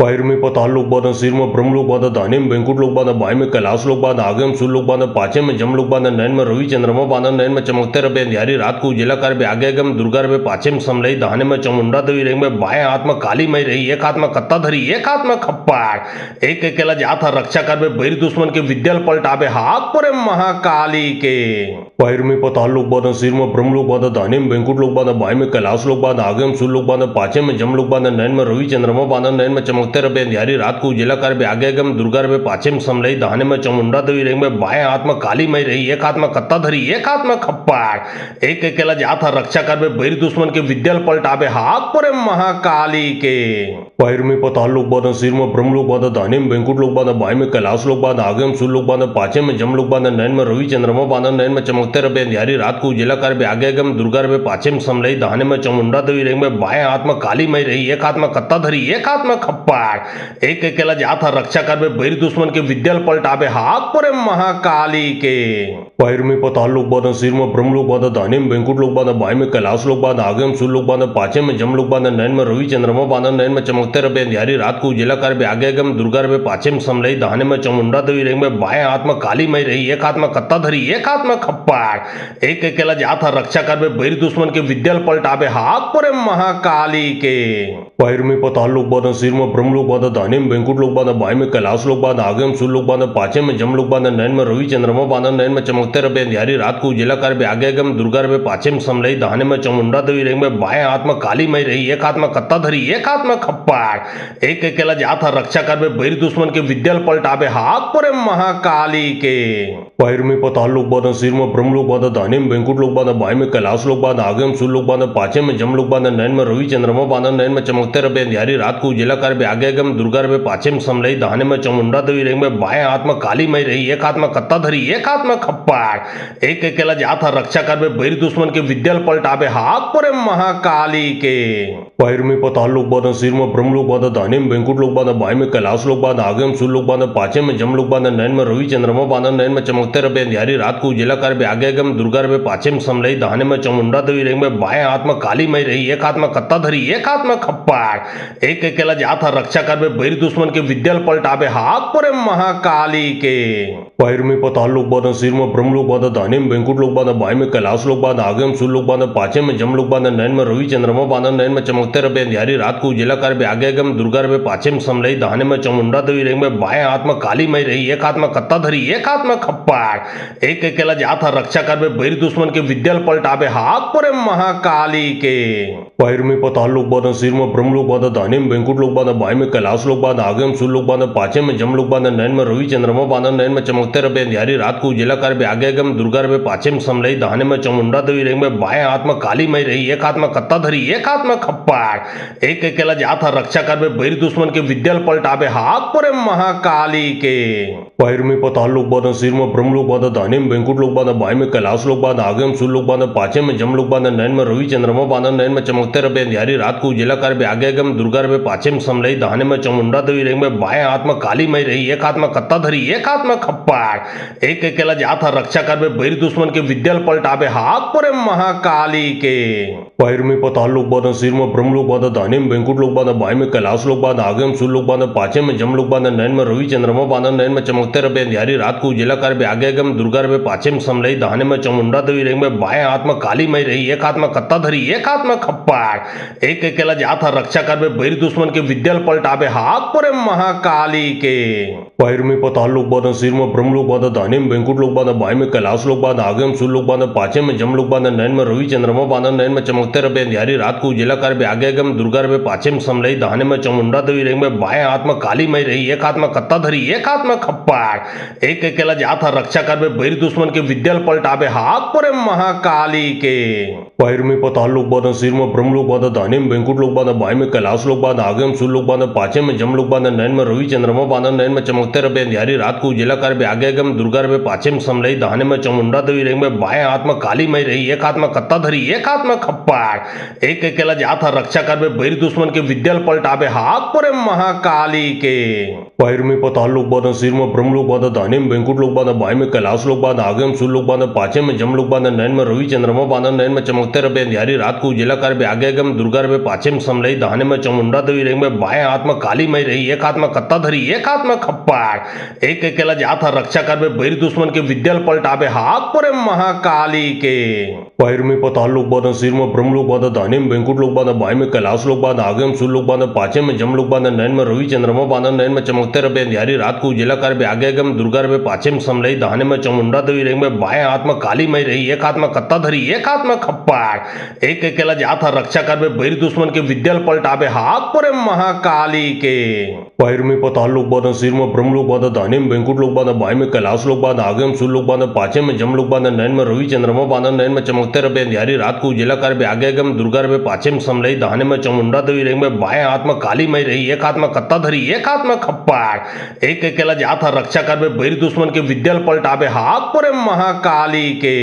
पैर में पताल लोक बांधा, सिर में ब्रह्म लोक बांधा, दाहिने में बैंकुट लोक बांधा, बाएं में कैलाश लोक बांधा, आगे में सूर्य लोक बांधा, पाछे में जम लोक बांधा, नैन में रवि चंद्रमा बांधा, नैन में चमकते रहे अंधियारी रात को उजेला कर बे, आगे गम दुर्गा रहे, पाछे में समलई, दाहिने में चामुंडा देवी रेंग में, बाएं हाथ में काली मई रही, एक हाथ में कत्ता धरी, एक हाथ में खप्पाड़, एक अकेला जात रक्षा कर बे, बैर दुश्मन के विद्यल पलटाबे, हाथ पर महाकाली के। पैर में पताल लोक बांधा, सिर में ब्रह्म लोक बांधा, दाहिने में बैंकुट लोक बांधा, बाएं में कैलाश लोक बांधा, आगे में सूर्य लोक बांधा, पाछे में जम लोक बांधा, नैन में रवि चंद्रमा बांधा, नैन में चमकते रहे अंधियारी रात को उजेला कर बे, आगे गम दुर्गा रहे, पाछे में समलई, दाहिने में चामुंडा देवी रेंग में, बाएं हाथ में काली मई रही, एक हाथ में कत्ता धरी, एक हाथ में खप्पाड़, एक अकेला जात रक्षा कर बे, बैर दुश्मन के विद्यल पलटाबे, हाथ पर महाकाली के। पैर में पताल लोक बांधा, सिर में ब्रह्म लोक बांधा, दाहिने में बैंकुट लोक बांधा, बाएं में कैलाश लोक बांधा, आगे में सूर्य लोक बांधा, पाछे में जम लोक बांधा, नैन में रवि चंद्रमा बांधा, नैन में चमकते रहे अंधियारी रात को उजेला कर बे, आगे गम दुर्गा रहे, पाछे में समलई, दाहिने में चामुंडा देवी रेंग में, बाएं हाथ में काली मई रही, एक हाथ में कत्ता धरी, एक हाथ में खप्पाड़, एक अकेला जात रक्षा कर बे, बैर दुश्मन के विद्यल पलटाबे, हाथ पर महाकाली के। पैर में पताल लोक बांधा, सिर में ब्रह्म लोक बांधा, दाहिने में बैंकुट लोक बांधा, बाएं में कैलाश लोक बांधा, आगे में सूर्य लोक बांधा, पाछे में जम लोक बांधा, नैन में रवि चंद्रमा बांधा, नैन में चमकते रहे अंधियारी रात को उजेला कर बे, आगे गम दुर्गा रहे, पाछे में समलई, दाहिने में चामुंडा देवी रेंग में, बाएं हाथ में काली मई रही, एक हाथ में कत्ता धरी, एक हाथ में खप्पाड़, एक अकेला जात रक्षा कर बे, बैर दुश्मन के विद्यल पलटाबे, हाथ पर महाकाली के। पैर में पताल लोक बांधा, सिर में ब्रह्म लोक बांधा, दाहिने में बैंकुट लोक बांधा, बाएं में कैलाश लोक बांधा, आगे में सूर्य लोक बांधा, पाछे में जम लोक बांधा, नैन में रवि चंद्रमा बांधा, नैन में चमकते रहे अंधियारी रात को उजेला कर बे, आगे गम दुर्गा रहे, पाछे में समलई, दाहिने में चामुंडा देवी रेंग में, बाएं हाथ में काली मई रही, एक हाथ में कत्ता धरी, एक हाथ में खप्पाड़, एक अकेला जात रक्षा कर बे, बैर दुश्मन के विद्यल पलटाबे, हाथ पर महाकाली के। पैर में पताल लोक बांधा, सिर में ब्रह्म लोक बांधा, दाहिने में बैंकुट लोक बांधा, बाएं में कैलाश लोक बांधा, आगे में सूर्य लोक बांधा, पाछे में जम लोक बांधा, नैन में रवि चंद्रमा बांधा, नैन में चमकते रहे अंधियारी रात को उजेला कर बे, आगे गम दुर्गा रहे, पाछे में समलई, दाहिने में चामुंडा देवी रेंग में, बाएं हाथ में काली मई रही, एक हाथ में कत्ता धरी, एक हाथ में खप्पाड़, एक अकेला जात रक्षा कर बे, बैर दुश्मन के विद्यल पलटाबे, हाथ पर महाकाली के। पैर में पताल लोक बांधा, सिर में ब्रह्म लोक बांधा, दाहिने में बैंकुट लोक बांधा, बाएं में कैलाश लोक बांधा, आगे में सूर्य लोक बांधा, पाछे में जम लोक बांधा, नैन में रवि चंद्रमा बांधा, नैन में चमकते रहे अंधियारी रात को उजेला कर बे, आगे गम दुर्गा रहे, पाछे में समलई, दाहिने में चामुंडा देवी रेंग में, बाएं हाथ में काली मई रही, एक हाथ में कत्ता धरी, एक हाथ में खप्पाड़, एक अकेला जात रक्षा कर बे, बैर दुश्मन के विद्यल पलटाबे, हाथ पर महाकाली के। पैर में पताल लोक बांधा, सिर में ब्रह्म लोक बांधा, दाहिने में बैंकुट लोक बांधा, बाएं में कैलाश लोक बांधा, आगे में सूर्य लोक बांधा, पाछे में जम लोक बांधा, नैन में रवि चंद्रमा बांधा, नैन में चमकते चमकते रहे अंधियारी रात को उजिला कर बे आगे गम दुर्गा रहे पाछे में समलई दाहने में चामुंडा देवी रेंग में बाएं हाथ में काली मई रही, एक हाथ में कत्ता धरी, एक हाथ में खप्पाड़, एक अकेला जात रक्षा कर बे बैर दुश्मन के विद्याल पलटाबे हाथ पर महाकाली के पैर में पताल लोग बांधा, सिर में ब्रह्म लोग बांधा, दाहिने में बैंकुट लोग बांधा, बाएं में कैलाश लोग बांधा, आगे में सूर्य लोग बांधा, पाछे में जम लोग बांधा, नैन में रवि चंद्रमा बांधा, नैन में चमकते रहे अंधियारी रात को उजिला कर बे आगे गम दुर्गा रहे पाछे में समलई दाहने में चामुंडा देवी रेंग में बाएं हाथ में काली मई रही, एक हाथ में कत्ता धरी, एक हाथ में खप्पाड़, एक अकेला जात रक्षा कर बे बैर दुश्मन के विद्याल पलटाबे हाथ पर महाकाली के पैर में पताल लोग बांधा, सिर में ब्रह्म लोग बांधा, दाहिने में बैंकुट लोग बांधा, बाएं में कैलाश लोग बांधा, आगे में सूर्य लोग बांधा, पाछे में जम लोग बांधा, नैन में रवि चंद्रमा बांधा, नैन में चमकते रहे अंधियारी रात को उजिला कर बे आगे गम दुर्गा रहे पाछे में समलई दाहने में चामुंडा देवी रेंग में बाएं हाथ में काली मई रही, एक हाथ में कत्ता धरी, एक हाथ में खप्पाड़, एक अकेला जात रक्षा कर बे बैर दुश्मन के विद्याल पलटाबे हाथ पर महाकाली के पैर में पताल लोग बांधा, सिर में ब्रह्म लोग बांधा, दाहिने में बैंकुट लोग बांधा, बाएं में कैलाश लोग बांधा, आगे में सूर्य लोग बांधा, पाछे में जम लोग बांधा, नैन में रवि चंद्रमा बांधा, नैन में चमकते रहे अंधियारी रात को उजिला कर बे आगे गम दुर्गा रहे पाछे में समलई दाहने में चामुंडा देवी रेंग में बाएं हाथ में काली मई रही, एक हाथ में कत्ता धरी, एक हाथ में खप्पाड़, एक अकेला जात रक्षा कर बे बैर दुश्मन के विद्याल पलटाबे हाथ पर महाकाली के पैर में पताल लोग बांधा, सिर में ब्रह्म लोग बांधा, दाहिने में बैंकुट लोग बांधा, बाएं में कैलाश लोग बांधा, आगे में सूर्य लोग बांधा, पाछे में जम लोग बांधा, नैन में रवि चंद्रमा बांधा, नैन में चमकते रहे अंधियारी रात को उजिला कर बे आगे गम दुर्गा रहे पाछे में समलई दाहने में चामुंडा देवी रेंग में बाएं हाथ में काली मई रही, एक हाथ में कत्ता धरी, एक हाथ में खप्पाड़, एक अकेला जात रक्षा कर बे बैर दुश्मन के विद्याल पलटाबे हाथ पर महाकाली के पैर में पताल लोग बांधा, सिर में ब्रह्म लोग बांधा, दाहिने में बैंकुट लोग बांधा, बाएं में कैलाश लोग बांधा, आगे में सूर्य लोग बांधा, पाछे में जम लोग बांधा, नैन में रवि चंद्रमा बांधा, नैन में चमकते रहे अंधियारी रात को उजिला कर बे आगे गम दुर्गा रहे पाछे में समलई दाहने में चामुंडा देवी रेंग में बाएं हाथ में काली मई रही, एक हाथ में कत्ता धरी, एक हाथ में खप्पाड़, एक अकेला जात रक्षा कर बे बैर दुश्मन के विद्याल पलटाबे हाथ पर महाकाली के पैर में पताल लोग बांधा, सिर में ब्रह्म लोग बांधा, दाहिने में बैंकुट लोग बांधा, बाएं में कैलाश लोग बांधा, आगे में सूर्य लोग बांधा, पाछे में जम लोग बांधा, नैन में रवि चंद्रमा बांधा, नैन में चमकते रहे अंधियारी रात को उजिला कर बे आगे गम दुर्गा रहे पाछे में समलई दाहने में चामुंडा देवी रेंग में बाएं हाथ में काली मई रही, एक हाथ में कत्ता धरी, एक हाथ में खप्पाड़, एक अकेला जात रक्षा कर बे बैर दुश्मन के विद्याल पलटाबे हाथ पर महाकाली के पैर में पताल लोग बांधा, सिर में ब्रह्म लोग बांधा, दाहिने में बैंकुट लोग बांधा, बाएं में कैलाश लोग बांधा, आगे में सूर्य लोग बांधा, पाछे में जम लोग बांधा, नैन में रवि चंद्रमा बांधा, नैन में चमकते रहे अंधियारी रात को उजिला कर बे आगे गम दुर्गा रहे पाछे में समलई दाहने में चामुंडा देवी रेंग में बाएं हाथ में काली मई रही, एक हाथ में कत्ता धरी, एक हाथ में खप्पाड़, एक अकेला जात रक्षा कर बे बैर दुश्मन के विद्याल पलटाबे हाथ पर महाकाली के पैर में पताल लोग बांधा, सिर में ब्रह्म लोग बांधा, दाहिने में बैंकुट लोग बांधा, बाएं में कैलाश लोग बांधा, आगे में सूर्य लोग बांधा, पाछे में जम लोग बांधा, नैन में रवि चंद्रमा बांधा, नैन में चमकते रहे अंधियारी रात को उजिला कर बे आगे गम दुर्गा रहे पाछे में समलई दाहने में चामुंडा देवी रेंग में बाएं हाथ में काली मई रही, एक हाथ में कत्ता धरी, एक हाथ में खप्पाड़, एक अकेला जात रक्षा कर बे बैर दुश्मन के विद्याल पलटाबे हाथ पर महाकाली के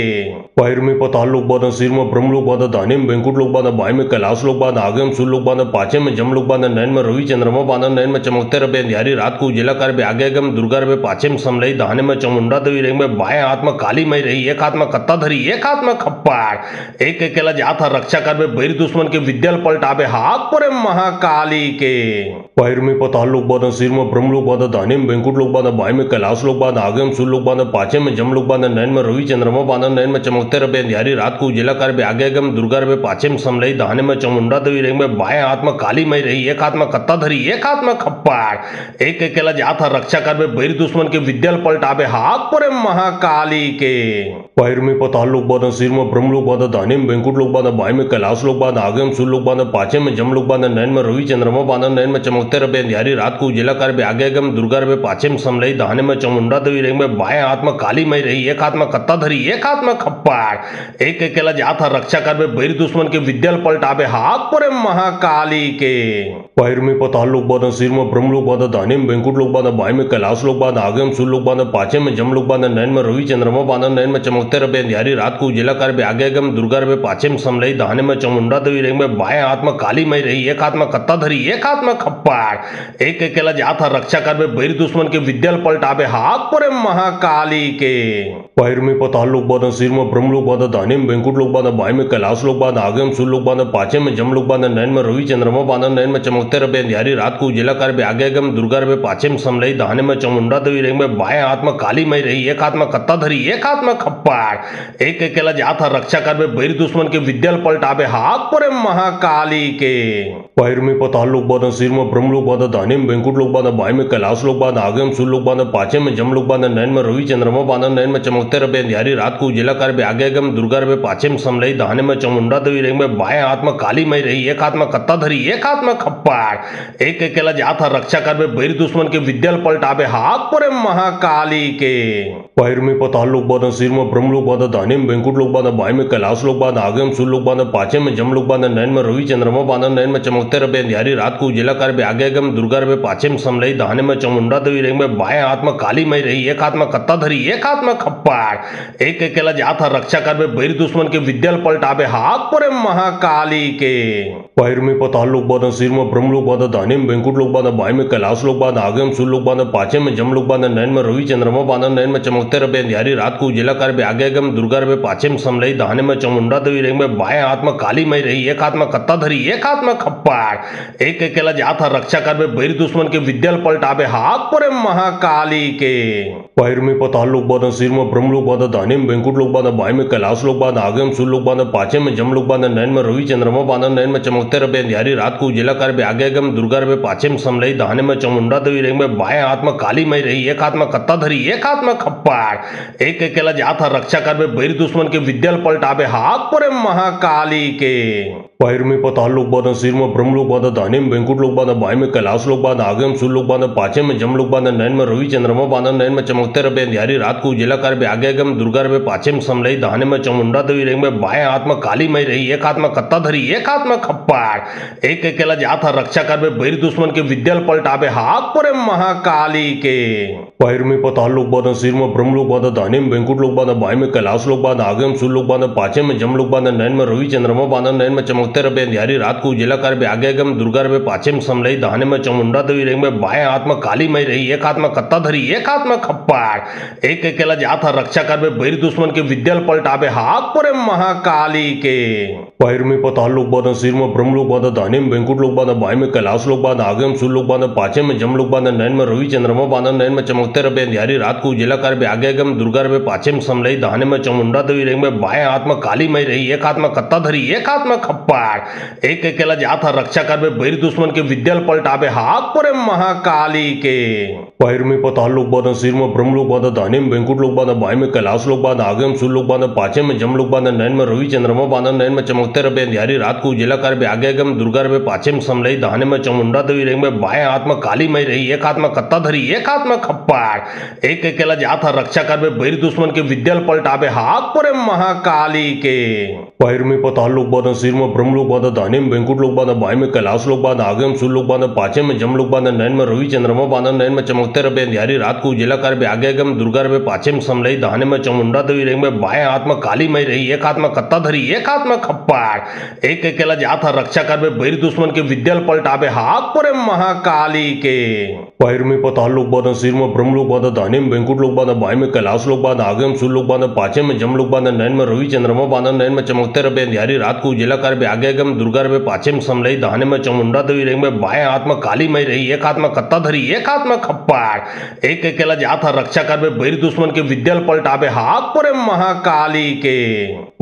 पैर में पताल लोग बांधा, सिर में ब्रह्म लोग बांधा, दाहिने में बैंकुट लोग बांधा, बाएं में कैलाश लोग बांधा, आगे में सूर्य लोग बांधा, पाछे में जम लोग बांधा, नैन में रवि चंद्रमा बांधा, नैन में चमकते रहे अंधियारी रात को उजिला कर बे आगे गम दुर्गा रहे पाछे में समलई दाहने में चामुंडा देवी रेंग में बाएं हाथ में काली मई रही, एक हाथ में कत्ता धरी, एक हाथ में खप्पाड़, एक अकेला जात रक्षा कर बे बैर दुश्मन के विद्याल पलटाबे हाथ पर महाकाली के पैर में पताल लोग बांधा, सिर में ब्रह्म लोग बांधा, दाहिने में बैंकुट लोग बांधा, बाएं में कैलाश लोग बांधा, आगे में सूर्य लोग बांधा, पाछे में जम लोग बांधा, नैन में रवि चंद्रमा बांधा, नैन में चमकते रहे अंधियारी रात को उजिला कर बे आगे गम दुर्गा रहे पाछे में समलई दाहने में चामुंडा देवी रेंग में बाएं हाथ में काली मई रही, एक हाथ में कत्ता धरी, एक हाथ में खप्पाड़, एक अकेला जात रक्षा कर बे बैर दुश्मन के विद्याल पलटाबे हाथ पर महाकाली के पैर में पताल लोग बांधा, सिर में ब्रह्म लोग बांधा, दाहिने में बैंकुट लोग बांधा, बाएं में कैलाश लोग बांधा, आगे में सूर्य लोग बांधा, पाछे में जम लोग बांधा, नैन में रवि चंद्रमा बांधा, नैन में चमकते रहे अंधियारी रात को उजिला कर बे आगे गम दुर्गा रहे पाछे में समलई दाहने में चामुंडा देवी रेंग में बाएं हाथ में काली मई रही, एक हाथ में कत्ता धरी, एक हाथ में खप्पाड़, एक अकेला जात रक्षा कर बे बैर दुश्मन के विद्याल पलटाबे हाथ पर महाकाली के पैर में पताल लोग बांधा, सिर में ब्रह्म लोग बांधा, दाहिने में बैंकुट लोग बांधा, बाएं में कैलाश लोग बांधा, आगे में सूर्य लोग बांधा, पाछे में जम लोग बांधा, नैन में रवि चंद्रमा बांधा, नैन में चमकते रहे अंधियारी रात को उजिला कर बे आगे गम दुर्गा रहे पाछे में समलई दाहने में चामुंडा देवी रेंग में बाएं हाथ में काली मई रही, एक हाथ में कत्ता धरी, एक हाथ में खप्पाड़, एक अकेला जात रक्षा कर बे बैर दुश्मन के विद्याल पलटाबे हाथ पर महाकाली के पैर में पाताल लोक बांधा, सिर में ब्रह्म लोक बांधा, दाहिने में बैंकुट लोक बांधा, बाएं में कैलाश लोक बांधा, आगे में सूर्य लोक बांधा, पाछे में जम लोक बांधा, नैन में रवि चंद्रमा बांधा, नैन में चमकते रहे अंधियारी रात को उजिला कर बे, आगे गम दुर्गा रहे, पाछे में समलई, दाहिने में चामुंडा देवी रेंग में, बाएं हाथ में काली मई रही, एक हाथ में कत्ता धरी, एक हाथ में खप्पाड़, एक अकेला जात रक्षा कर बे, बैर दुश्मन के विद्यल पलटाबे, हाथ पर महाकाली के। पैर में पाताल लोक बांधा, सिर में ब्रह्म लोक बांधा, दाहिने में बैंकुट लोक बांधा, बाएं में कैलाश लोक बांधा, आगे में सूर्य लोक बांधा, पाछे में जम लोक बांधा, नैन में रवि चंद्रमा बांधा, नैन में चमकते रहे अंधियारी रात को उजिला कर बे, आगे गम दुर्गा रहे, पाछे में समलई, दाहिने में चामुंडा देवी रेंग में, बाएं हाथ में काली मई रही, एक हाथ में कत्ता धरी, एक हाथ में खप्पाड़, एक अकेला जात रक्षा कर बे, बैर दुश्मन के विद्यल पलटाबे, हाथ पर महाकाली के। पैर में पाताल लोक बांधा, सिर में ब्रह्म लोक बांधा, दाहिने में बैंकुट लोक बांधा, बाएं में कैलाश लोक बांधा, आगे में सूर्य लोक बांधा, पाछे में जम लोक बांधा, नैन में रवि चंद्रमा बांधा, नैन में चमकते रहे अंधियारी रात को उजिला कर बे, आगे गम दुर्गा रहे, पाछे में समलई, दाहिने में चामुंडा देवी रेंग में, बाएं हाथ में काली मई रही, एक हाथ में कत्ता धरी, एक हाथ में खप्पाड़, एक अकेला जात रक्षा कर बे, बैर दुश्मन के विद्यल पलटाबे, हाथ पर महाकाली के। पैर में पाताल लोक बांधा, सिर में ब्रह्म लोक बांधा, दाहिने में बैंकुट लोक बांधा, बाएं में कैलाश लोक बांधा, आगे में सूर्य लोक बांधा, पाछे में जम लोक बांधा, नैन में रवि चंद्रमा बांधा, नैन में चमकते रहे अंधियारी रात को उजिला कर बे, आगे गम दुर्गा रहे, पाछे में समलई, दाहिने में चामुंडा देवी रेंग में, बाएं हाथ में काली मई रही, एक हाथ में कत्ता धरी, एक हाथ में खप्पाड़, एक अकेला जात रक्षा कर बे, बैर दुश्मन के विद्यल पलटाबे, हाथ पर महाकाली के। पैर में पाताल लोक बांधा, सिर में ब्रह्म लोक बांधा, दाहिने में बैंकुट लोक बांधा, बाएं में कैलाश लोक बांधा, आगे में सूर्य लोक बांधा, पाछे में जम लोक बांधा, नैन में रवि चंद्रमा बांधा, नैन में चमकते रहे अंधियारी रात को उजिला कर बे, आगे गम दुर्गा रहे, पाछे में समलई, दाहिने में चामुंडा देवी रेंग में, बाएं हाथ में काली मई रही, एक हाथ में कत्ता धरी, एक हाथ में खप्पाड़, एक अकेला जात रक्षा कर बे, बैर दुश्मन के विद्यल पलटाबे, हाथ पर महाकाली के। पैर में पाताल लोक बांधा, सिर में ब्रह्म लोक बांधा, दाहिने में बैंकुट लोक बांधा, बाएं में कैलाश लोक बांधा, आगे में सूर्य लोक बांधा, पाछे में जम लोक बांधा, नैन में रवि चंद्रमा बांधा, नैन में चमकते रहे अंधियारी रात को उजिला कर बे, आगे गम दुर्गा रहे, पाछे में समलई, दाहिने में चामुंडा देवी रेंग में, बाएं हाथ में काली मई रही, एक हाथ में कत्ता धरी, एक हाथ में खप्पाड़, एक अकेला जात रक्षा कर बे, बैर दुश्मन के विद्यल पलटाबे, हाथ पर महाकाली के। पैर में पाताल लोक बांधा, सिर में ब्रह्म लोक बांधा, दाहिने में बैंकुट लोक बांधा, बाएं में कैलाश लोक बांधा, आगे में सूर्य लोक बांधा, पाछे में जम लोक बांधा, नैन में रवि चंद्रमा बांधा, नैन में चमकते रहे अंधियारी रात को उजिला कर बे, आगे गम दुर्गा रहे, पाछे में समलई, दाहिने में चामुंडा देवी रेंग में, बाएं हाथ में काली मई रही, एक हाथ में कत्ता धरी, एक हाथ में खप्पाड़, एक अकेला जात रक्षा कर बे, बैर दुश्मन के विद्यल पलटाबे, हाथ पर महाकाली के। पैर में पाताल लोक बांधा, सिर में ब्रह्म लोक बांधा, दाहिने में बैंकुट लोक बांधा, बाएं में कैलाश लोक बांधा, आगे में सूर्य लोक बांधा, पाछे में जम लोक बांधा, नैन में रवि चंद्रमा बांधा, नैन में चमकते रहे अंधियारी रात को उजिला कर बे, आगे गम दुर्गा रहे, पाछे में समलई, दाहिने में चामुंडा देवी रेंग में, बाएं हाथ में काली मई रही, एक हाथ में कत्ता धरी, एक हाथ में खप्पाड़, एक अकेला जात रक्षा कर बे, बैर दुश्मन के विद्यल पलटाबे, हाथ पर महाकाली के। पैर में पाताल लोक बांधा, सिर में ब्रह्म लोक बांधा, दाहिने में बैंकुट लोक बांधा, बाएं में कैलाश लोक बांधा, आगे में सूर्य लोक बांधा, पाछे में जम लोक बांधा, नैन में रवि चंद्रमा बांधा, नैन में चमकते रहे अंधियारी रात को उजिला कर बे, आगे गम दुर्गा रहे, पाछे में समलई, दाहिने में चामुंडा देवी रेंग में, बाएं हाथ में काली मई रही, एक हाथ में कत्ता धरी, एक हाथ में खप्पाड़, एक अकेला जात रक्षा कर बे, बैर दुश्मन के विद्यल पलटाबे, हाथ पर महाकाली के। पैर में पाताल लोक बांधा, सिर में ब्रह्म लोक बांधा, दाहिने में बैंकुट लोक बांधा, बाएं में कैलाश लोक बांधा, आगे में सूर्य लोक बांधा, पाछे में जम लोक बांधा, नैन में रवि चंद्रमा बांधा, नैन में चमकते रहे अंधियारी रात को उजिला कर बे, आगे गम दुर्गा रहे, पाछे में समलई, दाहिने में चामुंडा देवी रेंग में, बाएं हाथ में काली मई रही, एक हाथ में कत्ता धरी, एक हाथ में खप्पाड़, एक अकेला जात रक्षा कर बे, बैर दुश्मन के विद्यल पलटाबे, हाथ पर महाकाली के। पैर में पाताल लोक बांधा, सिर में ब्रह्म लोक बांधा, दाहिने में बैंकुट लोक बांधा, बाएं में कैलाश लोक बांधा, आगे में सूर्य लोक बांधा, पाछे में जम लोक बांधा, नैन में रवि चंद्रमा बांधा, नैन में चमकते रहे अंधियारी रात को उजिला कर बे, आगे गम दुर्गा रहे, पाछे में समलई, दाहिने में चामुंडा देवी रेंग में, बाएं हाथ में काली मई रही, एक हाथ में कत्ता धरी, एक हाथ में खप्पाड़, एक अकेला जात रक्षा कर बे, बैर दुश्मन के विद्यल पलटाबे, हाथ पर महाकाली के।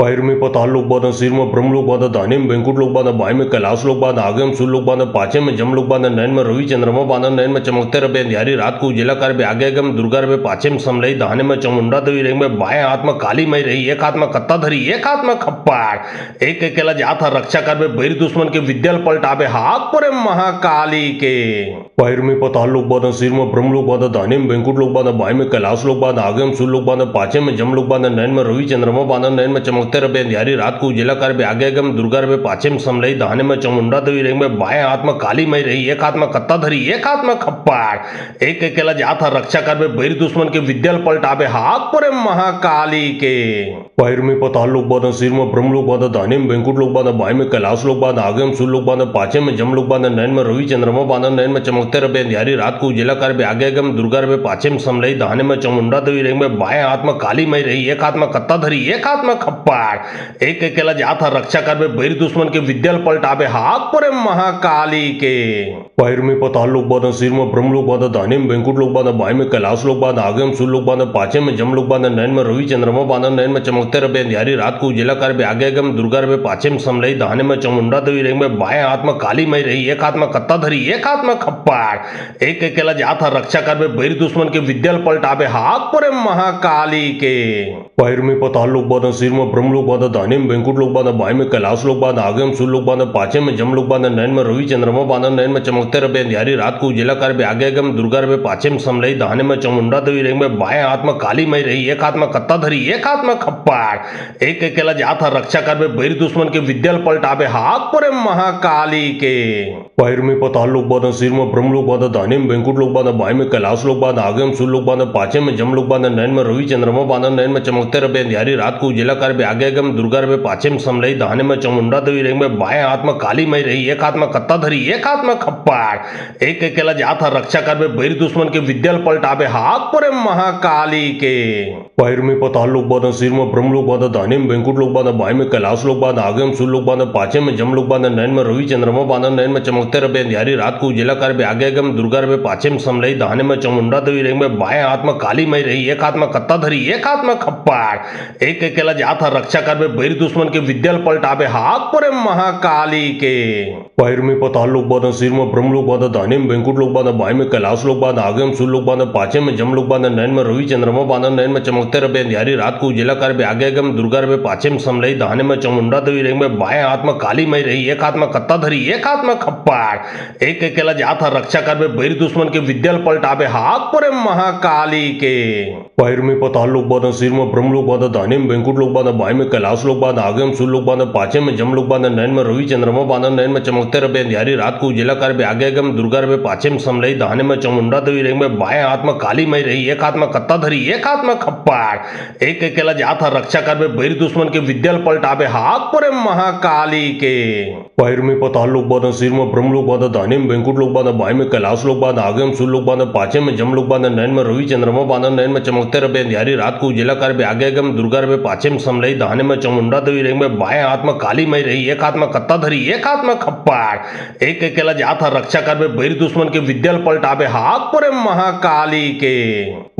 पैर में पाताल लोक बांधा, सिर में ब्रह्म लोक बांधा, दाहिने में बैंकुट लोक बांधा, बाएं में कैलाश लोक बांधा, आगे में सूर्य लोक बांधा, पाछे में जम लोक बांधा, नैन में रवि चंद्रमा बांधा, नैन में चमकते रहे अंधियारी रात को उजिला कर बे, आगे गम दुर्गा रहे, पाछे में समलई, दाहिने में चामुंडा देवी रेंग में, बाएं हाथ में काली मई रही, एक हाथ में कत्ता धरी, एक हाथ में खप्पाड़, एक अकेला जात रक्षा कर बे, बैर दुश्मन के विद्यल पलटाबे, हाथ पर महाकाली के। पैर में पाताल लोक बांधा, सिर में ब्रह्म लोक बांधा, दाहिने में बैंकुट लोक बांधा, बाएं में कैलाश लोक बांधा, आगे में सूर्य लोक बांधा, पाछे में जम लोक बांधा, नैन में रवि चंद्रमा बांधा, नैन में चमकते रहे अंधियारी रात को उजिला कर बे, आगे गम दुर्गा रहे, पाछे में समलई, दाहिने में चामुंडा देवी रेंग में, बाएं हाथ में काली मई रही, एक हाथ में कत्ता धरी, एक हाथ में खप्पाड़, एक अकेला जात रक्षा कर बे, बैर दुश्मन के विद्यल पलटाबे, हाथ पर महाकाली के। पैर में पाताल लोक बांधा, सिर में ब्रह्म ब्रह्म लोक बांधा दाहिने में बैंकुट लोक बांधा बाएं में कैलाश लोक बांधा आगे में सूर्य लोक बांधा पाछे में जम लोक बांधा नैन में रवि चंद्रमा बांधा नैन में चमकते रहे अंधियारी रात को उजिला कर आगे गम दुर्गा रहे पाछे में समलई दाहिने में चामुंडा देवी रही में बाएं हाथ में काली मई रही एक हाथ में कत्ता धरी एक हाथ में खप्पाड़ एक अकेला जात रक्षा कर बैर दुश्मन के विद्याल पलटावे हाथ पर महाकाली के पैर में पताल लोक बांधा सिर में ब्रह्म लोक बांधा दाहिने में बैंकुट लोक बांधा बाएं में कैलाश लोक बांधा आगे में सूर्य लोक बांधा पाछे में जम लोक बांधा नैन में रवि चंद्रमा बांधा नैन में चमकते रहे अंधियारी रात को उजिला कर आगे गम दुर्गा रहे पाछे में समलई दाहिने में चामुंडा देवी रही में बाएं हाथ में काली मई रही एक हाथ में कत्ता धरी एक हाथ में खप्पाड़ एक अकेला जात रक्षा कर बैर दुश्मन के विद्याल पलटावे हाथ पर महाकाली के पैर में पताल लोक बांधा सिर में ब्रह्म लोक बांधा दाहिने में बैंकुट लोक बांधा बाएं में कैलाश लोक बांधा आगे में सूर्य लोक बांधा पाछे में जम लोक बांधा नैन में रवि चंद्रमा बांधा नैन में चमकते रहे अंधियारी रात को उजिला कर आगे गम दुर्गा रहे पाछे में समलई दाहिने में चामुंडा देवी रही में बाएं हाथ में काली मई रही एक हाथ में कत्ता धरी एक हाथ में खप्पाड़ एक अकेला जात रक्षा कर बैर दुश्मन के विद्याल पलटावे हाथ पर महाकाली के पैर में पताल लोक बांधा सिर में ब्रह्म लोक बांधा दाहिने में बैंकुट लोक बांधा बाएं में कैलाश लोक बांधा आगे में सूर्य लोक बांधा पाछे में जम लोक बांधा नैन में रवि चंद्रमा बांधा नैन में चमकते रहे अंधियारी रात को उजिला कर आगे गम दुर्गा रहे पाछे में समलई दाहिने में चामुंडा देवी रही में बाएं हाथ में काली मई रही एक हाथ में कत्ता धरी एक हाथ में खप्पाड़ एक अकेला जात रक्षा कर बैर दुश्मन के विद्याल पलटावे हाथ पर महाकाली के पैर में पताल लोक बांधा सिर में ब्रह्म लोक बांधा दाहिने में बैंकुट लोक बांधा बाएं में कैलाश लोक बांधा आगे में सूर्य लोक बांधा पाछे में जम लोक बांधा नैन में रवि चंद्रमा बांधा नैन में चमकते रहे अंधियारी रात को उजिला कर आगे गम दुर्गा रहे पाछे में समलई दाहिने में चामुंडा देवी रही में बाएं हाथ में काली मई रही एक हाथ में कत्ता धरी एक हाथ में खप्पाड़ एक अकेला जात रक्षा कर बैर दुश्मन के विद्याल पलटावे हाथ पर महाकाली के पैर में पताल लोक बांधा सिर में ब्रह्म लोक बांधा दाहिने में बैंकुट लोक बांधा बाएं में कैलाश लोक बांधा आगे में सूर्य लोक बांधा पाछे में जम लोक बांधा नैन में रवि चंद्रमा बांधा नैन में चमकते रहे अंधियारी रात को उजिला कर आगे गम दुर्गा रहे पाछे में समलई दाहिने में चामुंडा देवी रही में बाएं हाथ में काली मई रही एक हाथ में कत्ता धरी एक हाथ में खप्पाड़ एक अकेला जात रक्षा कर बैर दुश्मन के विद्याल पलटावे हाथ पर महाकाली के पैर में पताल लोक बांधा सिर में ब्रह्म लोक बांधा दाहिने में बैंकुट लोक बांधा बाएं में कैलाश लोक बांधा आगे में सूर्य लोक बांधा पाछे में जम लोक बांधा नैन में रवि चंद्रमा बांधा नैन में चमकते रहे अंधियारी रात को उजिला कर आगे गम दुर्गा रहे पाछे में समलई दाहिने में चामुंडा देवी रही में बाएं हाथ में काली मई रही एक हाथ में कत्ता धरी एक हाथ में खप्पाड़ एक अकेला जात रक्षा कर बैर दुश्मन के विद्याल पलटावे हाथ पर महाकाली के पैर में पताल लोक बांधा सिर में ब्रह्म लोक बांधा दाहिने में बैंकुट लोक बांधा बाएं में कैलाश लोक बांधा आगे में सूर्य लोक बांधा पाछे में जम लोक बांधा नैन में रवि चंद्रमा बांधा नैन में चमकते रहे अंधियारी रात को उजिला कर आगे गम दुर्गा रहे पाछे में समलई दाहिने में चामुंडा देवी रही में बाएं हाथ में काली मई रही एक हाथ में कत्ता धरी एक हाथ में खप्पाड़ एक अकेला जात रक्षा कर बैर दुश्मन के विद्याल पलटावे हाथ पर महाकाली के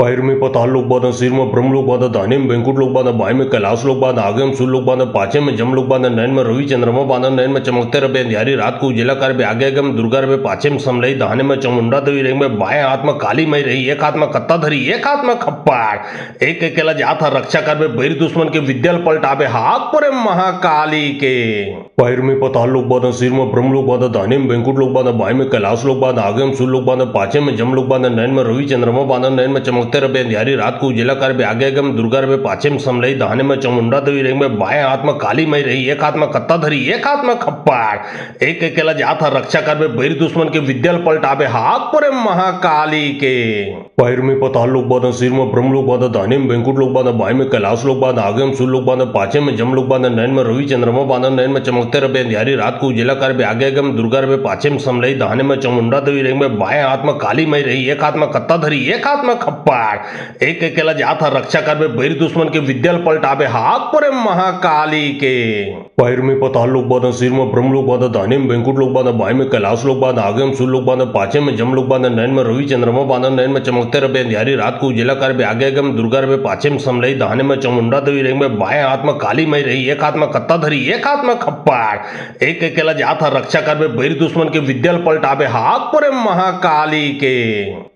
पैर में पताल लोक बांधा सिर में ब्रह्म लोक बांधा दाहिने में बैंकुट लोक बांधा बाएं में कैलाश लोक बांधा आगे में सूर्य लोक बांधा पाछे में जम लोक बांधा नैन में रवि चंद्रमा बांधा नैन में चमकते रहे अंधियारी रात को उजिला कर आगे गम दुर्गा रहे पाछे में समलई दाहिने में चामुंडा देवी रही में बाएं हाथ में काली मई रही एक हाथ में कत्ता धरी एक हाथ में खप्पाड़ एक अकेला जात रक्षा कर बैर दुश्मन के विद्याल पलटावे हाथ पर महाकाली के पैर में पताल लोक बांधा सिर में ब्रह्म लोक बांधा दाहिने में बैंकुट लोक बांधा बाएं में कैलाश लोक बांधा आगे में सूर्य लोक बांधा पाछे में जम लोक बांधा नैन में रवि चंद्रमा बांधा नैन में चमकते रहे अंधियारी रात को उजिला कर आगे गम दुर्गा रहे पाछे में समलई दाहिने में चामुंडा देवी रही में बाएं हाथ में काली मई रही एक हाथ में कत्ता धरी एक हाथ में खप्पाड़ एक अकेला जात रक्षा कर बैर दुश्मन के विद्याल पलटावे हाथ पर महाकाली के पैर में पताल लोक बांधा सिर में ब्रह्म लोक बांधा दाहिने में बैंकुट लोक बांधा बाएं में कैलाश लोक बांधा आगे में सूर्य लोक बांधा पाछे में जम लोक बांधा नैन में रवि चंद्रमा बांधा नैन में चमकते रहे अंधियारी रात को उजिला कर आगे गम दुर्गा रहे पाछे में समलई दाहिने में चामुंडा देवी रही में बाएं हाथ में काली मई रही एक हाथ में कत्ता धरी एक हाथ में खप्पाड़ एक अकेला जात रक्षा कर बैर दुश्मन के विद्याल पलटावे हाथ पर महाकाली के पैर में पताल लोक बांधा सिर में ब्रह्म लोक बांधा दाहिने में बैंकुट लोक बांधा बाएं में कैलाश लोक बांधा आगे में सूर्य लोक बांधा पाछे में जम लोक बांधा नैन में रवि चंद्रमा बांधा नैन में चमकते रहे अंधियारी रात को उजिला कर आगे गम दुर्गा रहे पाछे में समलई दाहिने में चामुंडा देवी रही में बाएं हाथ में काली मई रही एक हाथ में कत्ता धरी एक हाथ में खप्पाड़ एक अकेला जात रक्षा कर बैर दुश्मन के विद्याल पलटावे हाथ पर महाकाली के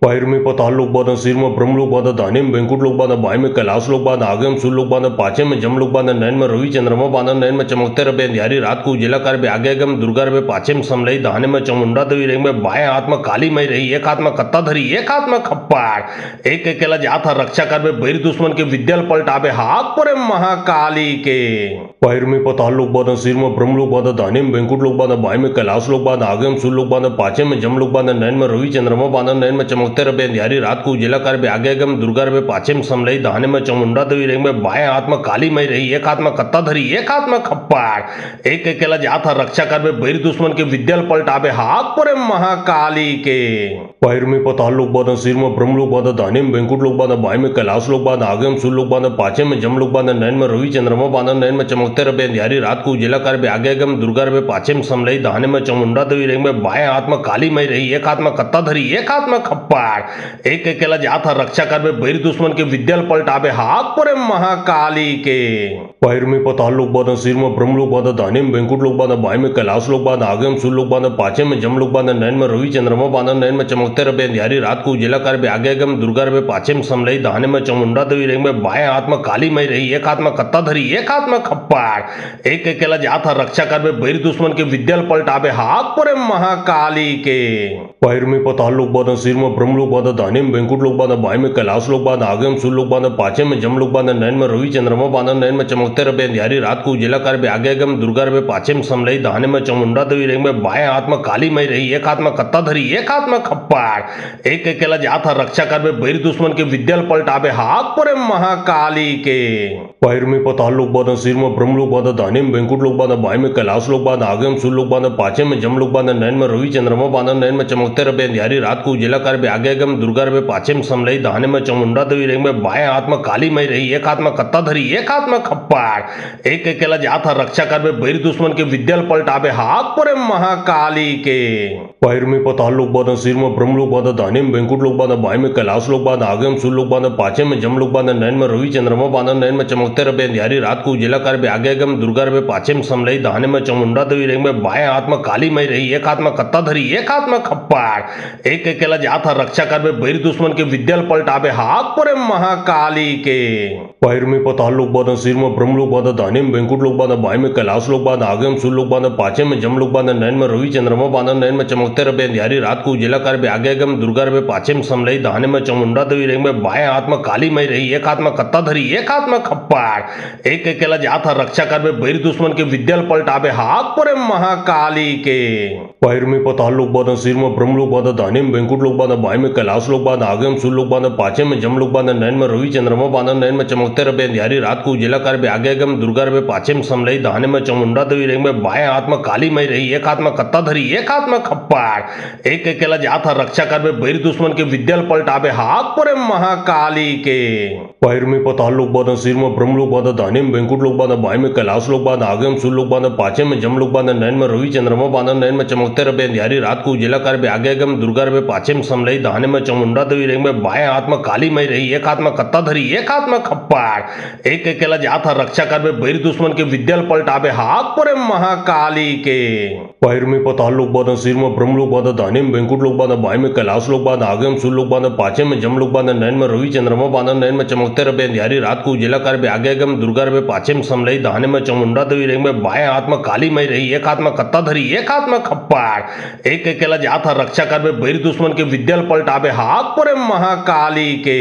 पैर में पताल लोक बांधा सिर में ब्रह्म लोक बांधा दाहिने में बैंकुट लोक बांधा बाएं में कैलाश लोक बांधा आगे में सूर्य लोक बांधा पाछे में जम लोक बांधा नैन में रवि चंद्रमा बांधा नैन में चमकते रहे अंधियारी रात को उजिला कर आगे गम दुर्गा रहे पाछे में समलई दाहिने में चामुंडा देवी रही में बाएं हाथ में काली मई रही एक हाथ में कत्ता धरी एक हाथ में खप्पाड़ एक अकेला जात रक्षा कर बैर दुश्मन के विद्याल पलटावे हाथ पर महाकाली के पैर में पताल लोक बांधा सिर में ब्रह्म ब्रह्म लोक बांध दाने में बैंकुट लोक बांध बाएं में कैलाश लोक बांध आगे में सूर्य लोक बांध पाछे में जम लोक बांध नैन में रवि चंद्रमा बांध नैन में चमकते रहे अंधियारी रात को उजिला कर आगे गम दुर्गा रहे पाछे में समलई दाने में चामुंडा देवी रेंग में बाएं हाथ में काली मई रही एक हाथ में कत्ता धरी एक हाथ में खप्पाड़ एक अकेला जात रक्षा कर बैर दुश्मन के विद्याल पलटाबे हाथ पर महाकाली के पैर में पताल लोक बांध सिर में ब्रह्म लोक बांध दाने में बैंकुट लोक बांध बाएं में कैलाश लोक बांध आगे में सूर्य लोक बांध पाछे में जम लोक बांध नैन में रवि चंद्रमा बांध नैन में चमकते रहे अंधियारी रात को उजिला कर आगे गम दुर्गा रहे पाछे में समलई दाने में चामुंडा देवी रेंग में बाएं हाथ में काली मई रही एक हाथ में कत्ता धरी एक हाथ में खप्पाड़ एक अकेला जात रक्षा कर बैर दुश्मन के विद्याल पलटाबे हाथ पर महाकाली के पैर में पताल लोक बांध सिर में ब्रह्म लोक बांध दाने में बैंकुट लोक बांध बाएं में कैलाश लोक बांध आगे में सूर्य लोक बांध पाछे में जम लोक बांध नैन में रवि चंद्रमा बांध नैन में चमकते रहे अंधियारी रात को उजिला कर आगे गम दुर्गा रहे पाछे में समलई दाने में चामुंडा देवी रेंग में बाएं हाथ में काली मई रही एक हाथ में कत्ता धरी एक हाथ में खप्पाड़ एक अकेला जात रक्षा कर बैर दुश्मन के विद्याल पलटाबे हाथ पर महाकाली के पैर में पताल लोक बांध सिर में ब्रह्म लोक बांध दाने में बैंकुट लोक बांध बाएं में कैलाश लोक बांध आगे में सूर्य लोक बांध पाछे में जम लोक बांध नैन में रवि चंद्रमा बांध नैन में चमकते रहे अंधियारी रात को उजिला कर आगे गम दुर्गा रहे पाछे में समलई दाने में चामुंडा देवी रेंग में बाएं हाथ में काली मई रही एक हाथ में कत्ता धरी एक हाथ में खप्पाड़ एक अकेला जात रक्षा कर बैर दुश्मन के विद्याल पलटाबे हाथ पर महाकाली के पैर में पताल लोक बांध सिर में ब्रह्म लोक बांध दाने में बैंकुट लोक बांध बाएं में कैलाश लोक बांध आगे में सूर्य लोक बांध पाछे में जम लोक बांध नैन में रवि चंद्रमा बांध नैन में चमकते रहे अंधियारी रात को उजिला कर आगे गम दुर्गा रहे पाछे में समलई दाने में चामुंडा देवी रेंग में बाएं हाथ में काली मई रही एक हाथ में कत्ता धरी एक हाथ में खप्पाड़ एक अकेला जात रक्षा कर बैर दुश्मन के विद्याल पलटाबे हाथ पर महाकाली के पैर में पताल लोक बांध सिर में ब्रह्म लोक बांध दाने में बैंकुट लोक बांध बाएं में कैलाश लोक बांध आगे में सूर्य लोक बांध पाछे में जम लोक बांध नैन में रवि चंद्रमा बांध नैन में चमकते रहे अंधियारी रात को उजिला कर आगे गम दुर्गा रहे पाछे में समलई दाने में चामुंडा देवी रेंग में बाएं हाथ में काली मई रही एक हाथ में कत्ता धरी एक हाथ में खप्पाड़ एक अकेला जात रक्षा कर बैर दुश्मन के विद्याल पलटाबे हाथ पर महाकाली के पैर में पताल लोक बांध सिर में ब्रह्म लोक बांध दाने में बैंकुट लोक बांध बाएं में कैलाश लोक बांध आगे में सूर्य लोक बांध पाछे में जम लोक बांध नैन में रवि चंद्रमा बांध नैन में चमकते रहे अंधियारी रात को उजिला कर आगे गम दुर्गा रहे पाछे में समलई दाने में चामुंडा देवी रेंग में बाएं हाथ में काली मई रही एक हाथ में कत्ता धरी एक हाथ में खप्पाड़ एक अकेला जात रक्षा कर बैर दुश्मन के विद्याल पलटाबे हाथ पर महाकाली के पैर में पताल लोक बांध सिर में ब्रह्म लोक बांध दाने में बैंकुट लोक बांध बाएं में कैलाश लोक बांध आगे में सूर्य लोक बांध पाछे में जम लोक बांध नैन में रवि चंद्रमा बांध नैन में चमकते रहे अंधियारी रात को उजिला कर आगे गम दुर्गा रहे पाछे में समलई दाने में चामुंडा देवी रेंग में बाएं हाथ में काली मई रही एक हाथ में कत्ता धरी एक हाथ में खप्पाड़ एक अकेला जात रक्षा कर बैर दुश्मन के विद्याल पलटाबे हाथ पर महाकाली के पैर में पताल लोक बांध सिर में ब्रह्म लोक बांध दाने में बैंकुट लोक बांध बाएं में कैलाश लोक बांध आगे में सूर्य लोक बांध पाछे में जम लोक बांध नैन में रवि चंद्रमा बांध नैन में चमकते रहे अंधियारी रात को उजिला कर आगे गम दुर्गा रहे पाछे में समलई दाने में चामुंडा देवी रेंग में बाएं हाथ में काली मई रही एक हाथ में कत्ता धरी एक हाथ में खप्पाड़ एक अकेला जात रक्षा कर बैर दुश्मन के विद्याल पलटाबे हाथ पर महाकाली के पैर में पताल लोक बांध सिर में ब्रह्म लोक बांध दाने में बैंकुट लोक बांध बाएं में कैलाश लोक बांध आगे में सूर्य लोक बांध पाछे में जम लोक बांध नैन में रवि चंद्रमा बांध नैन में चमकते रहे अंधियारी रात को उजिला कर आगे गम दुर्गा रहे पाछे में समलई दाने में चामुंडा देवी रेंग में बाएं हाथ में काली मई रही एक हाथ में कत्ता धरी एक हाथ में खप्पाड़ एक अकेला जात रक्षा कर बैर दुश्मन के विद्याल पलटाबे हाथ पर महाकाली के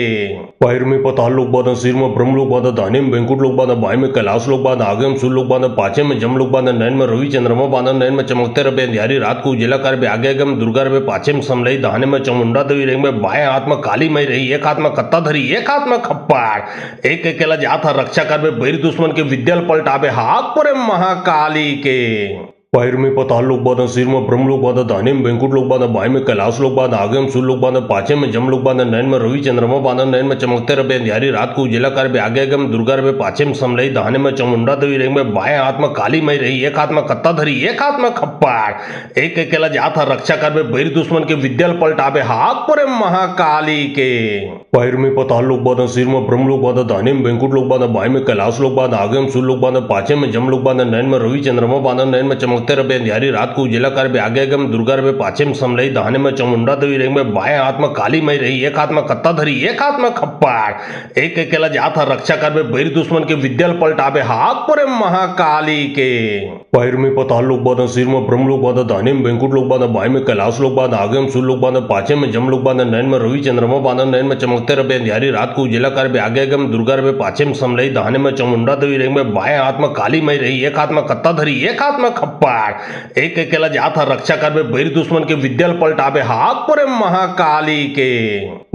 पैर में पताल लोक बांध सिर में ब्रह्म लोक बांध दाने में बैंकुट लोक बांध बाएं में कैलाश लोक बांध आगे में सूर्य लोक बांध पाछे में जम लोक बांध नैन में रवि चंद्रमा बांध नैन में चमकते रहे अंधियारी रात को उजिला कर आगे गम दुर्गा रहे पाछे में समलई दाने में चामुंडा देवी रेंग में बाएं हाथ में काली मई रही एक हाथ में कत्ता धरी एक हाथ में खप्पाड़ एक अकेला जात रक्षा कर बैर दुश्मन के विद्याल पलटाबे हाथ पर महाकाली के पैर में पताल लोक बांध सिर में ब्रह्म लोक बांध दाने में बैंकुट लोक बांध बाएं में कैलाश लोक बांध आगे में सूर्य लोक बांध पाछे में जम लोक बांध नैन में रवि चंद्रमा बांध नैन में चमकते रहे अंधियारी रात को उजिला कर आगे गम दुर्गा रहे पाछे में समलई दाने में चामुंडा देवी रेंग में बाएं हाथ में काली मई रही एक हाथ में कत्ता धरी एक हाथ में खप्पाड़ एक अकेला जात रक्षा कर बैर दुश्मन के विद्याल पलटाबे हाथ पर महाकाली के पैर में पताल लोक बांध सिर में ब्रह्म लोक बांध दाने में बैंकुट लोक बांध बाएं में कैलाश लोक बांध आगे में सूर्य लोक बांध पाछे में जम लोक बांध नैन में रवि चंद्रमा बांध नैन में चमकते चमकते रहे अंधियारी रात को उजिला कर आगे गम दुर्गा रहे पाछे में समलई दाहने में चामुंडा देवी रही में बाएं हाथ में काली मई रही एक हाथ में कत्ता धरी एक हाथ में खप्पाड़ एक अकेला जात रक्षा कर बैर दुश्मन के विद्याल पलटाबे हाथ पर महाकाली के पैर में पताल लोग बांधा सिर में ब्रह्म लोग बांधा दाने में बैंकुट लोग बांधा बाएं में कैलाश लोग बांधा आगे में सूर्य लोग बांधा पाछे में जम लोग बांधा नैन में रवि चंद्रमा बांधा नैन में चमकते रहे अंधियारी रात को उजिला कर आगे गम दुर्गा रहे पाछे में समलई दाहने में चामुंडा देवी रही में बाएं हाथ में काली मई रही एक हाथ में कत्ता धरी एक हाथ में खप्पाड़ एक अकेला जात रक्षा कर बैर दुश्मन के विद्याल पलटाबे हाथ पर महाकाली के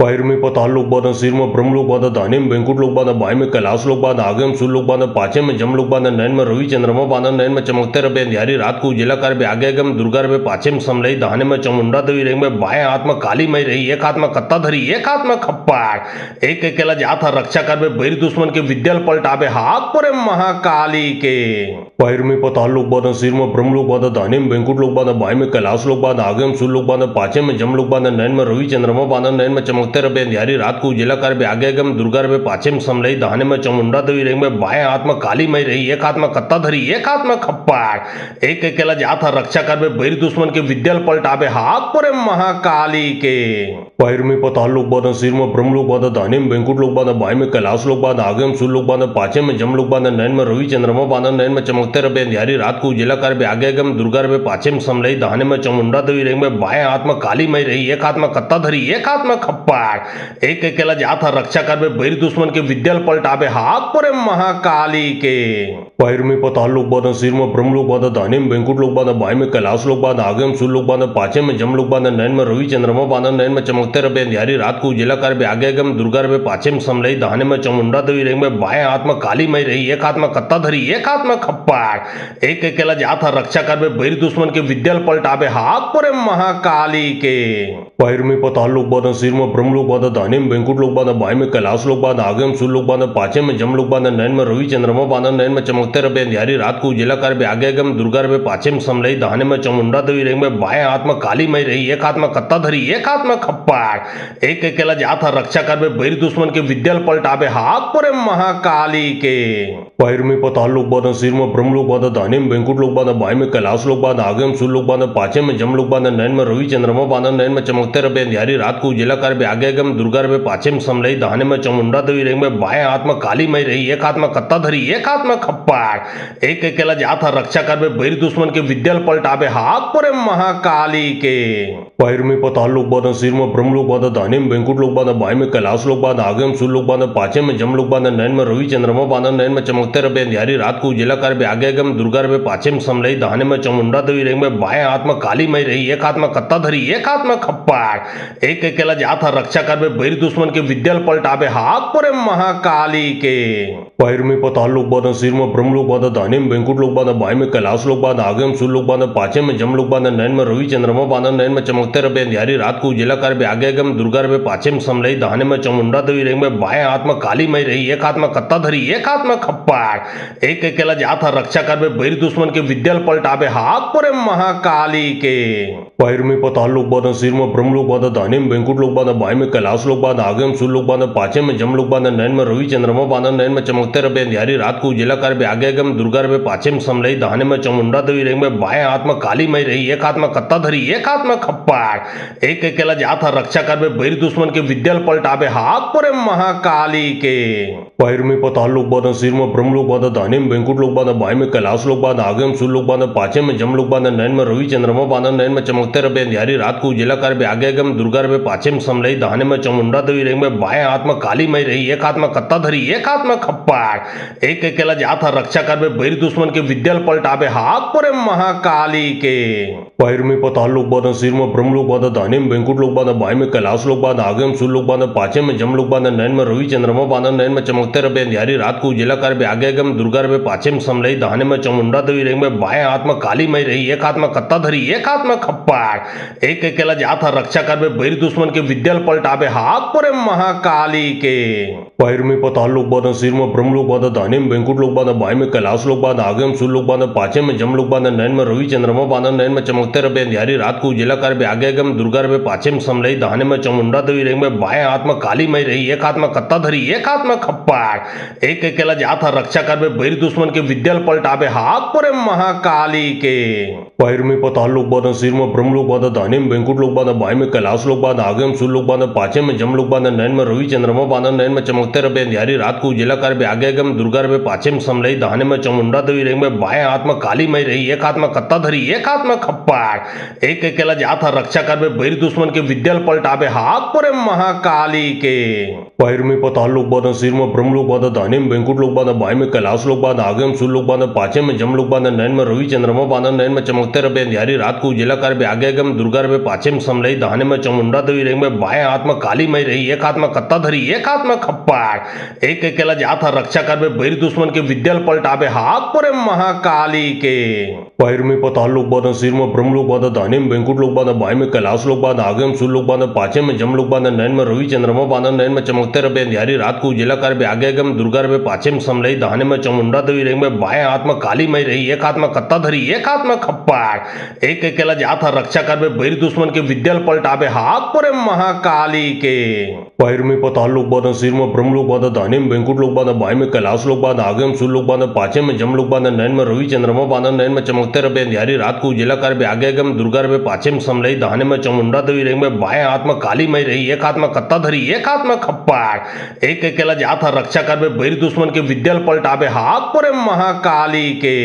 पैर में पताल लोग बांधा सिर में ब्रह्म लोग बांधा दाने में बैंकुट लोग बांधा बाएं में कैलाश लोग बांधा आगे में सूर्य लोग बांधा पाछे में जम लोग बांधा नैन में रवि चंद्रमा बांधा नैन में चमकते रहे अंधियारी रात को उजिला कर आगे गम दुर्गा रहे पाछे में समलई दाहने में चामुंडा देवी रही में बाएं हाथ में काली मई रही एक हाथ में कत्ता धरी एक हाथ में खप्पाड़ एक अकेला जात रक्षा कर बैर दुश्मन के विद्याल पलटाबे हाथ पर महाकाली के पैर में पताल लोग बांधा सिर में ब्रह्म लोग बांधा दाने में बैंकुट लोग बांधा बाएं में कैलाश लोग बांधा आगे में सूर्य लोग बांधा पाछे में जम लोग बांधा नैन में रवि चंद्रमा बांधा नैन में चमकते रहे अंधियारी रात को उजिला कर आगे गम दुर्गा रहे पाछे में समलई दाहने में चामुंडा देवी रही में बाएं हाथ में काली मई रही एक हाथ में कत्ता धरी एक हाथ में खप्पाड़ एक अकेला जात रक्षा कर बैर दुश्मन के विद्याल पलटाबे हाथ पर महाकाली के पैर में पताल लोग बांधा सिर में ब्रह्म लोग बांधा दाने में बैंकुट लोग बांधा बाएं में कैलाश लोग बांधा आगे में सूर्य लोग बांधा पाछे में जम लोग बांधा नैन में रवि चंद्रमा बांधा नैन में चमकते रहे अंधियारी रात को उजिला कर आगे गम दुर्गा रहे पाछे में समलई दाहने में चामुंडा देवी रही में बाएं हाथ में काली मई रही एक हाथ में कत्ता धरी एक हाथ में खप्पाड़ एक अकेला जात रक्षा कर बैर दुश्मन के विद्याल पलटाबे हाथ पर महाकाली के पैर में पताल लोग बांधा सिर में ब्रह्म लोग बांधा दाने में बैंकुट लोग बांधा बाएं में कैलाश लोग बांधा आगे में सूर्य लोग बांधा पाछे में जम लोग बांधा नैन में रवि चंद्रमा बांधा नैन में चमकते रहे अंधियारी रात को उजिला कर आगे गम दुर्गा रहे पाछे में समलई दाहने में चामुंडा देवी रही में बाएं हाथ में काली मई रही एक हाथ में कत्ता धरी एक हाथ में खप्पाड़ एक अकेला जात रक्षा कर बैर दुश्मन के विद्याल पलटाबे हाथ पर महाकाली के पैर में पताल लोग बांधा सिर में ब्रह्म लोग बांधा दाने में बैंकुट लोग बांधा बाएं में कैलाश लोग बांधा आगे में सूर्य लोग बांधा पाछे में जम लोग बांधा नैन में रवि चंद्रमा बांधा नैन में चमकते रहे अंधियारी रात को उजिला कर आगे गम दुर्गा रहे पाछे में समलई दाहने में चामुंडा देवी रही में बाएं हाथ में काली मई रही एक हाथ में कत्ता धरी एक हाथ में खप्पाड़ एक अकेला जात रक्षा कर बैर दुश्मन के विद्याल पलटाबे हाथ पर महाकाली के पैर में पताल लोग बांधा सिर में ब्रह्म लोग बांधा दाने में बैंकुट लोग बांधा बाएं में कैलाश लोग बांधा आगे में सूर्य लोग बांधा पाछे में जम लोग बांधा नैन में रवि चंद्रमा बांधा नैन में चमकते रहे अंधियारी रात को उजिला कर आगे गम दुर्गा रहे पाछे में समलई दाहने में चामुंडा देवी रही में बाएं हाथ में काली मई रही एक हाथ में कत्ता धरी एक हाथ में खप्पाड़ एक अकेला जात रक्षा कर बैर दुश्मन के विद्याल पलटाबे हाथ पर महाकाली के पैर में पताल लोग बांधा सिर में ब्रह्म लोग बांधा दाने में बैंकुट लोग बांधा बाएं में कैलाश लोग बांधा आगे में सूर्य लोग बांधा पाछे में जम लोग बांधा नैन में रवि चंद्रमा बांधा नैन में चमकते रहे अंधियारी रात को उजिला कर आगे गम दुर्गा रहे पाछे में समलई दाहने में चामुंडा देवी रही में बाएं हाथ में काली मई रही एक हाथ में कत्ता धरी एक हाथ में खप्पाड़ एक अकेला जात रक्षा कर बैर दुश्मन के विद्याल पलटाबे हाथ पर महाकाली के पैर में पताल लोग बांधा सिर में ब्रह्म लोग बांधा दाने में बैंकुट लोग बांधा बाएं में कैलाश लोग बांधा आगे में सूर्य लोग बांधा पाछे में जम लोग बांधा नैन में रवि चंद्रमा बांधा नैन में चमकते रहे अंधियारी रात को उजिला कर आगे गम दुर्गा रहे पाछे में समलई दाहने में चामुंडा देवी रही में बाएं हाथ में काली मई रही एक हाथ में कत्ता धरी एक हाथ में खप्पाड़ एक अकेला जात रक्षा कर बैर दुश्मन के विद्याल पलटाबे हाथ पर महाकाली के पैर में पताल लोग बांधा सिर में ब्रह्म लोग बांधा दाने में बैंकुट लोग बांधा बाएं में कैलाश लोग बांधा आगे में सूर्य लोग बांधा पाछे में जम लोग बांधा नैन में रवि चंद्रमा बांधा नैन में चमकते रहे अंधियारी रात को उजिला कर आगे गम दुर्गा रहे पाछे में समलई दाहने में चामुंडा देवी रही में बाएं हाथ में काली मई रही एक हाथ में कत्ता धरी एक हाथ में खप्पाड़ एक अकेला जात रक्षा कर बैर दुश्मन के विद्याल पलटाबे हाथ पर महाकाली के पैर में पताल लोग बांधा सिर में ब्रह्म लोग बांधा दाने में बैंकुट लोग बांधा बाएं में कैलाश लोग बांधा आगे में सूर्य लोग बांधा पाछे में जम लोग बांधा नैन में रवि चंद्रमा बांधा नैन में चमकते रहे अंधियारी रात को उजिला कर आगे गम दुर्गा रहे पाछे में समलई दाहने में चामुंडा देवी रही में बाएं हाथ में काली मई रही एक हाथ में कत्ता धरी एक हाथ में खप्पाड़ एक अकेला जात रक्षा कर बैर दुश्मन के विद्याल पलटाबे हाथ पर महाकाली के पैर में पताल लोग बांधा सिर में ब्रह्म लोग बांधा दाने में बैंकुट लोग बांधा बाएं में कैलाश लोग बांधा आगे में सूर्य लोग बांधा पाछे में जम लोग बांधा नैन में रवि चंद्रमा बांधा नैन में चमकते रहे अंधियारी रात को उजिला कर आगे गम दुर्गा रहे पाछे में समलई दाहने में चामुंडा देवी रही में बाएं हाथ में काली मई रही एक हाथ में कत्ता धरी एक हाथ में खप्पाड़ एक अकेला जात रक्षा कर बैर दुश्मन के विद्याल पलटाबे हाथ पर महाकाली के पैर में पताल लोग बांधा सिर में ब्रह्म लोग बांधा दाने में बैंकुट लोग बांधा बाएं में कैलाश लोग बांधा आगे में सूर्य लोग बांधा पाछे में जम लोग बांधा नैन में रवि चंद्रमा बांधा नैन में चमकते रहे अंधियारी रात को उजिला कर आगे गम दुर्गा रहे पाछे में समलई दाहने में चामुंडा देवी रही में बाएं हाथ में काली मई रही एक हाथ में कत्ता धरी एक हाथ में खप्पाड़ एक अकेला जात रक्षा कर बैर दुश्मन के विद्याल पलटाबे हाथ पर महाकाली महाकाली के। पैर में पाताल लोक बांधा, सिर में ब्रह्म लोक बांधा, दाहिने में बैंकुट लोक बांधा, बाएं में कैलाश लोक बांधा, आगे में सूर्य लोक बांधा, पाछे में जम लोक बांधा, नैन में रवि चंद्रमा बांधा, नैन में चमकते रहे अंधियारी रात को उजिला कर आगे आगे में दुर्गा रहे, पाछे में समलई, दाहिने में चामुंडा देवी रही में, बाएं हाथ में काली मई रही, एक हाथ में कत्ता धरी, एक हाथ में खप्पाड़, एक अकेला जात रक्षा कर बैर दुश्मन के विद्याल पलटावे हाथ पर महाकाली के। पैर में पाताल लोक बांधा, सिर में ब्रह्म लोक बांधा, दाहिने में बैंकुट लोक बांधा, बाएं में कैलाश लोक बांधा, आगे में सूर्य लोक बांधा, पाछे में जम लोक बांधा, नैन में रवि चंद्रमा बांधा, नैन में चमकते रहे अंधियारी रात को उजिला कर आगे आगे में दुर्गा रहे, पाछे में समलई, दाहिने में चामुंडा देवी रही में, बाएं हाथ में काली मई रही, एक हाथ में कत्ता धरी, एक हाथ में खप्पाड़, एक अकेला जात रक्षा कर बैर दुश्मन के विद्याल पलटावे हाथ पर महाकाली के। पैर में पाताल लोक बांधा, सिर में ब्रह्म लोक बांधा, दाहिने में बैंकुट लोक बांधा, बाएं में कैलाश लोक बांधा, आगे में सूर्य लोक बांधा, पाछे में जम लोक बांधा, नैन में रवि चंद्रमा बांधा, नैन में चमकते रहे अंधियारी रात को उजिला कर आगे आगे में दुर्गा रहे, पाछे में समलई, दाहिने में चामुंडा देवी रही में, बाएं हाथ में काली मई रही, एक हाथ में कत्ता धरी, एक हाथ में खप्पाड़, एक अकेला जात रक्षा कर बैर दुश्मन के विद्याल पलटावे हाथ पर महाकाली के। पैर में पाताल लोक बांधा, सिर में ब्रह्म लोक बांधा, दाहिने में बैंकुट लोक बांधा, बाएं में कैलाश लोक बांधा, आगे में सूर्य लोक बांधा, पाछे में जम लोक बांधा, नैन में रवि चंद्रमा बांधा, नैन में चमकते रहे अंधियारी रात को उजिला कर आगे आगे में दुर्गा रहे, पाछे में समलई, दाहिने में चामुंडा देवी रही में, बाएं हाथ में काली मई रही, एक हाथ में कत्ता धरी, एक हाथ में खप्पाड़, एक अकेला जात रक्षा कर बैर दुश्मन के विद्याल पलटावे हाथ पर महाकाली के।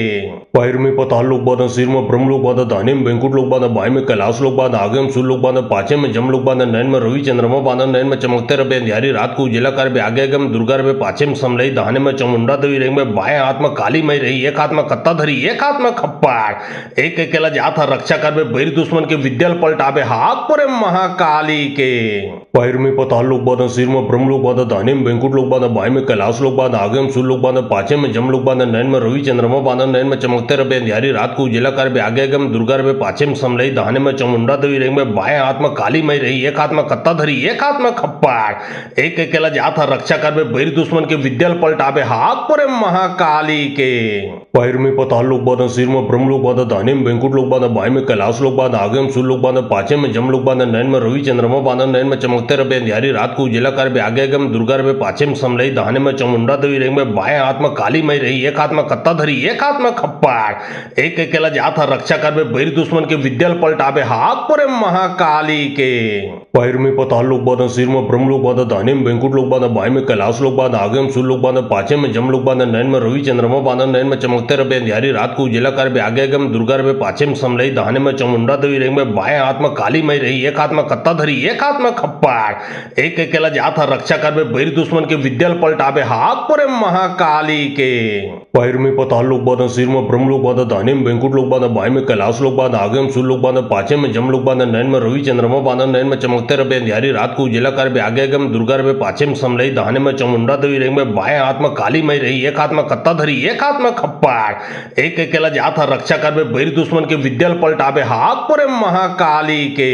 पैर में पाताल लोक बांधा, सिर में ब्रह्म लोक बांधा, दाहिने में बैंकुट लोक बांधा, बाएं में कैलाश लोक बांधा, आगे में सूर्य लोक बांधा, पाछे में जम लोक बांधा, नैन में रवि चंद्रमा बांधा, नैन में चमकते रहे अंधियारी रात को उजिला कर आगे आगे में दुर्गा रहे, पाछे में समलई, दाहिने में चामुंडा देवी रही में, बाएं हाथ में काली मई रही, एक हाथ में कत्ता धरी, एक हाथ में खप्पाड़, एक अकेला जात रक्षा कर बैर दुश्मन के विद्याल पलटावे हाथ पर महाकाली के। पैर में पाताल लोक बांधा, सिर में ब्रह्म लोक बांधा, दाहिने में बैंकुट लोक बांधा, बाएं में कैलाश लोक बांधा, आगे में सूर्य लोक बांधा, पाछे में जम लोक बांधा, नैन में रवि चंद्रमा बांधा, नैन में चमकते रहे अंधियारी रात को उजिला कर आगे आगे में दुर्गा रहे, पाछे में समलई, दाहिने में चामुंडा देवी रही में, बाएं हाथ में काली मई रही, एक हाथ में कत्ता धरी, एक हाथ में खप्पाड़, एक अकेला जात रक्षा कर बैर दुश्मन के विद्याल पलटावे हाथ पर महाकाली के। पैर में पाताल लोक बांधा, सिर में ब्रह्म लोक बांधा, दाहिने में बैंकुट लोक बांधा, बाएं में कैलाश लोक बांधा, आगे में सूर्य लोक बांधा, पाछे में जम लोक बांधा, नैन में रवि चंद्रमा बांधा, नैन में चमकते रहे अंधियारी रात को उजिला कर आगे आगे में दुर्गा रहे, पाछे में समलई, दाहिने में चामुंडा देवी रही में, बाएं हाथ में काली मई रही, एक हाथ में कत्ता धरी, एक हाथ में खप्पाड़, एक अकेला जात रक्षा कर बैर दुश्मन के विद्याल पलटावे हाथ पर महाकाली के। पैर में पाताल लोक बांधा, सिर में ब्रह्म लोक बांधा, दाहिने में बैंकुट लोक बांधा, बाएं में कैलाश लोक बांधा, आगे में सूर्य लोक बांधा, पाछे में जम लोक बांधा, नैन में रवि चंद्रमा बांधा, नैन में चमकते रहे अंधियारी रात को उजिला कर आगे आगे में दुर्गा रहे, पाछे में समलई, दाहिने में चामुंडा देवी रही में, बाएं हाथ में काली मई रही, एक हाथ में कत्ता धरी, एक हाथ में खप्पाड़, एक अकेला जात रक्षा कर बैर दुश्मन के विद्याल पलटावे हाथ पर महाकाली के। पैर में पाताल लोक बांधा, सिर में ब्रह्म लोक बांधा, दाहिने में बैंकुट लोक बांधा, बाएं में कैलाश लोक बांधा, आगे में सूर्य लोक बांधा, पाछे में जम लोक बांधा, नैन में रवि चंद्रमा बांधा, नैन में चमकते रहे अंधियारी रात को उजिला कर आगे आगे में दुर्गा रहे, पाछे में समलई, दाहिने में चामुंडा देवी रही में, बाएं हाथ में काली मई रही, एक हाथ में कत्ता धरी, एक हाथ में खप्पाड़, एक अकेला जात रक्षा कर बैर दुश्मन के विद्याल पलटावे हाथ पर महाकाली के।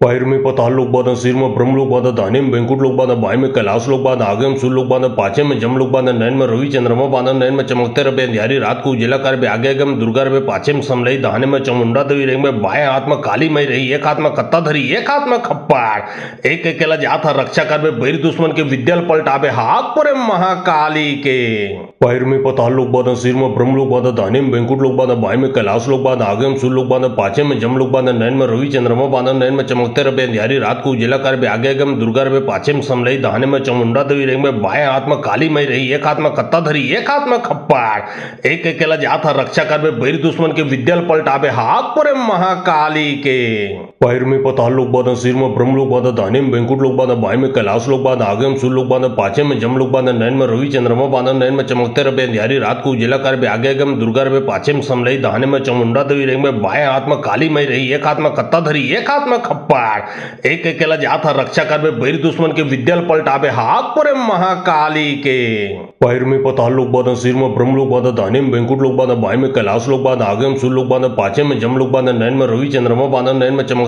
पैर में पाताल लोक बांधा, सिर में ब्रह्म लोक बांधा, दाहिने में बैंकुट लोक बांधा, बाएं में कैलाश लोक बांधा, आगे में सूर्य लोक बांधा, पाछे में जम लोक बांधा, नैन में रवि चंद्रमा बांधा, नैन में चमकते रहे अंधियारी रात को उजिला कर आगे आगे में दुर्गा रहे, पाछे में समलई, दाहिने में चामुंडा देवी रही में, बाएं हाथ में काली मई रही, एक हाथ में कत्ता धरी, एक हाथ में खप्पाड़, एक अकेला जात रक्षा कर बैर दुश्मन के विद्याल पलटावे हाथ पर महाकाली के। पैर में पाताल लोक बांधा, सिर में ब्रह्म लोक बांधा, दाहिने में बैंकुट लोक बांधा, बाएं में कैलाश लोक बांधा, आगे में सूर्य लोक बांधा, पाछे में जम लोक बांधा, नैन में रवि चंद्रमा बांधा, नैन में चमकते रहे अंधियारी रात को उजिला कर आगे आगे में दुर्गा रहे, पाछे में समलई, दाहिने में चामुंडा देवी रही में, बाएं हाथ में काली मई रही, एक हाथ में कत्ता धरी, एक हाथ में खप्पाड़, एक अकेला जात रक्षा कर बैर दुश्मन के विद्याल पलटावे हाथ पर महाकाली के। पैर में पाताल लोक बांधा, सिर में ब्रह्म लोक बांधा, दाहिने में बैंकुट लोक बांधा, बाएं में कैलाश लोक बांधा, आगे में सूर्य लोक बांधा, पाछे में जम लोक बांधा, नैन में रवि चंद्रमा बांधा, नैन में चमकते रहे अंधियारी रात को उजिला कर आगे आगे में दुर्गा रहे, पाछे में समलई, दाहिने में चामुंडा देवी रही में, बाएं हाथ में काली मई रही, एक हाथ में कत्ता धरी, एक हाथ में खप्पाड़, एक अकेला जात रक्षा कर बैर दुश्मन के विद्याल पलटावे हाथ पर महाकाली के। पैर में पाताल लोक बांधा, सिर में ब्रह्म लोक बांधा, दाहिने में बैंकुट लोक बांधा, बाएं में कैलाश लोक बांधा, आगे में सूर्य लोक बांधा, पाछे में जम लोक बांधा, नैन में रवि चंद्रमा बांधा, नैन में चमकते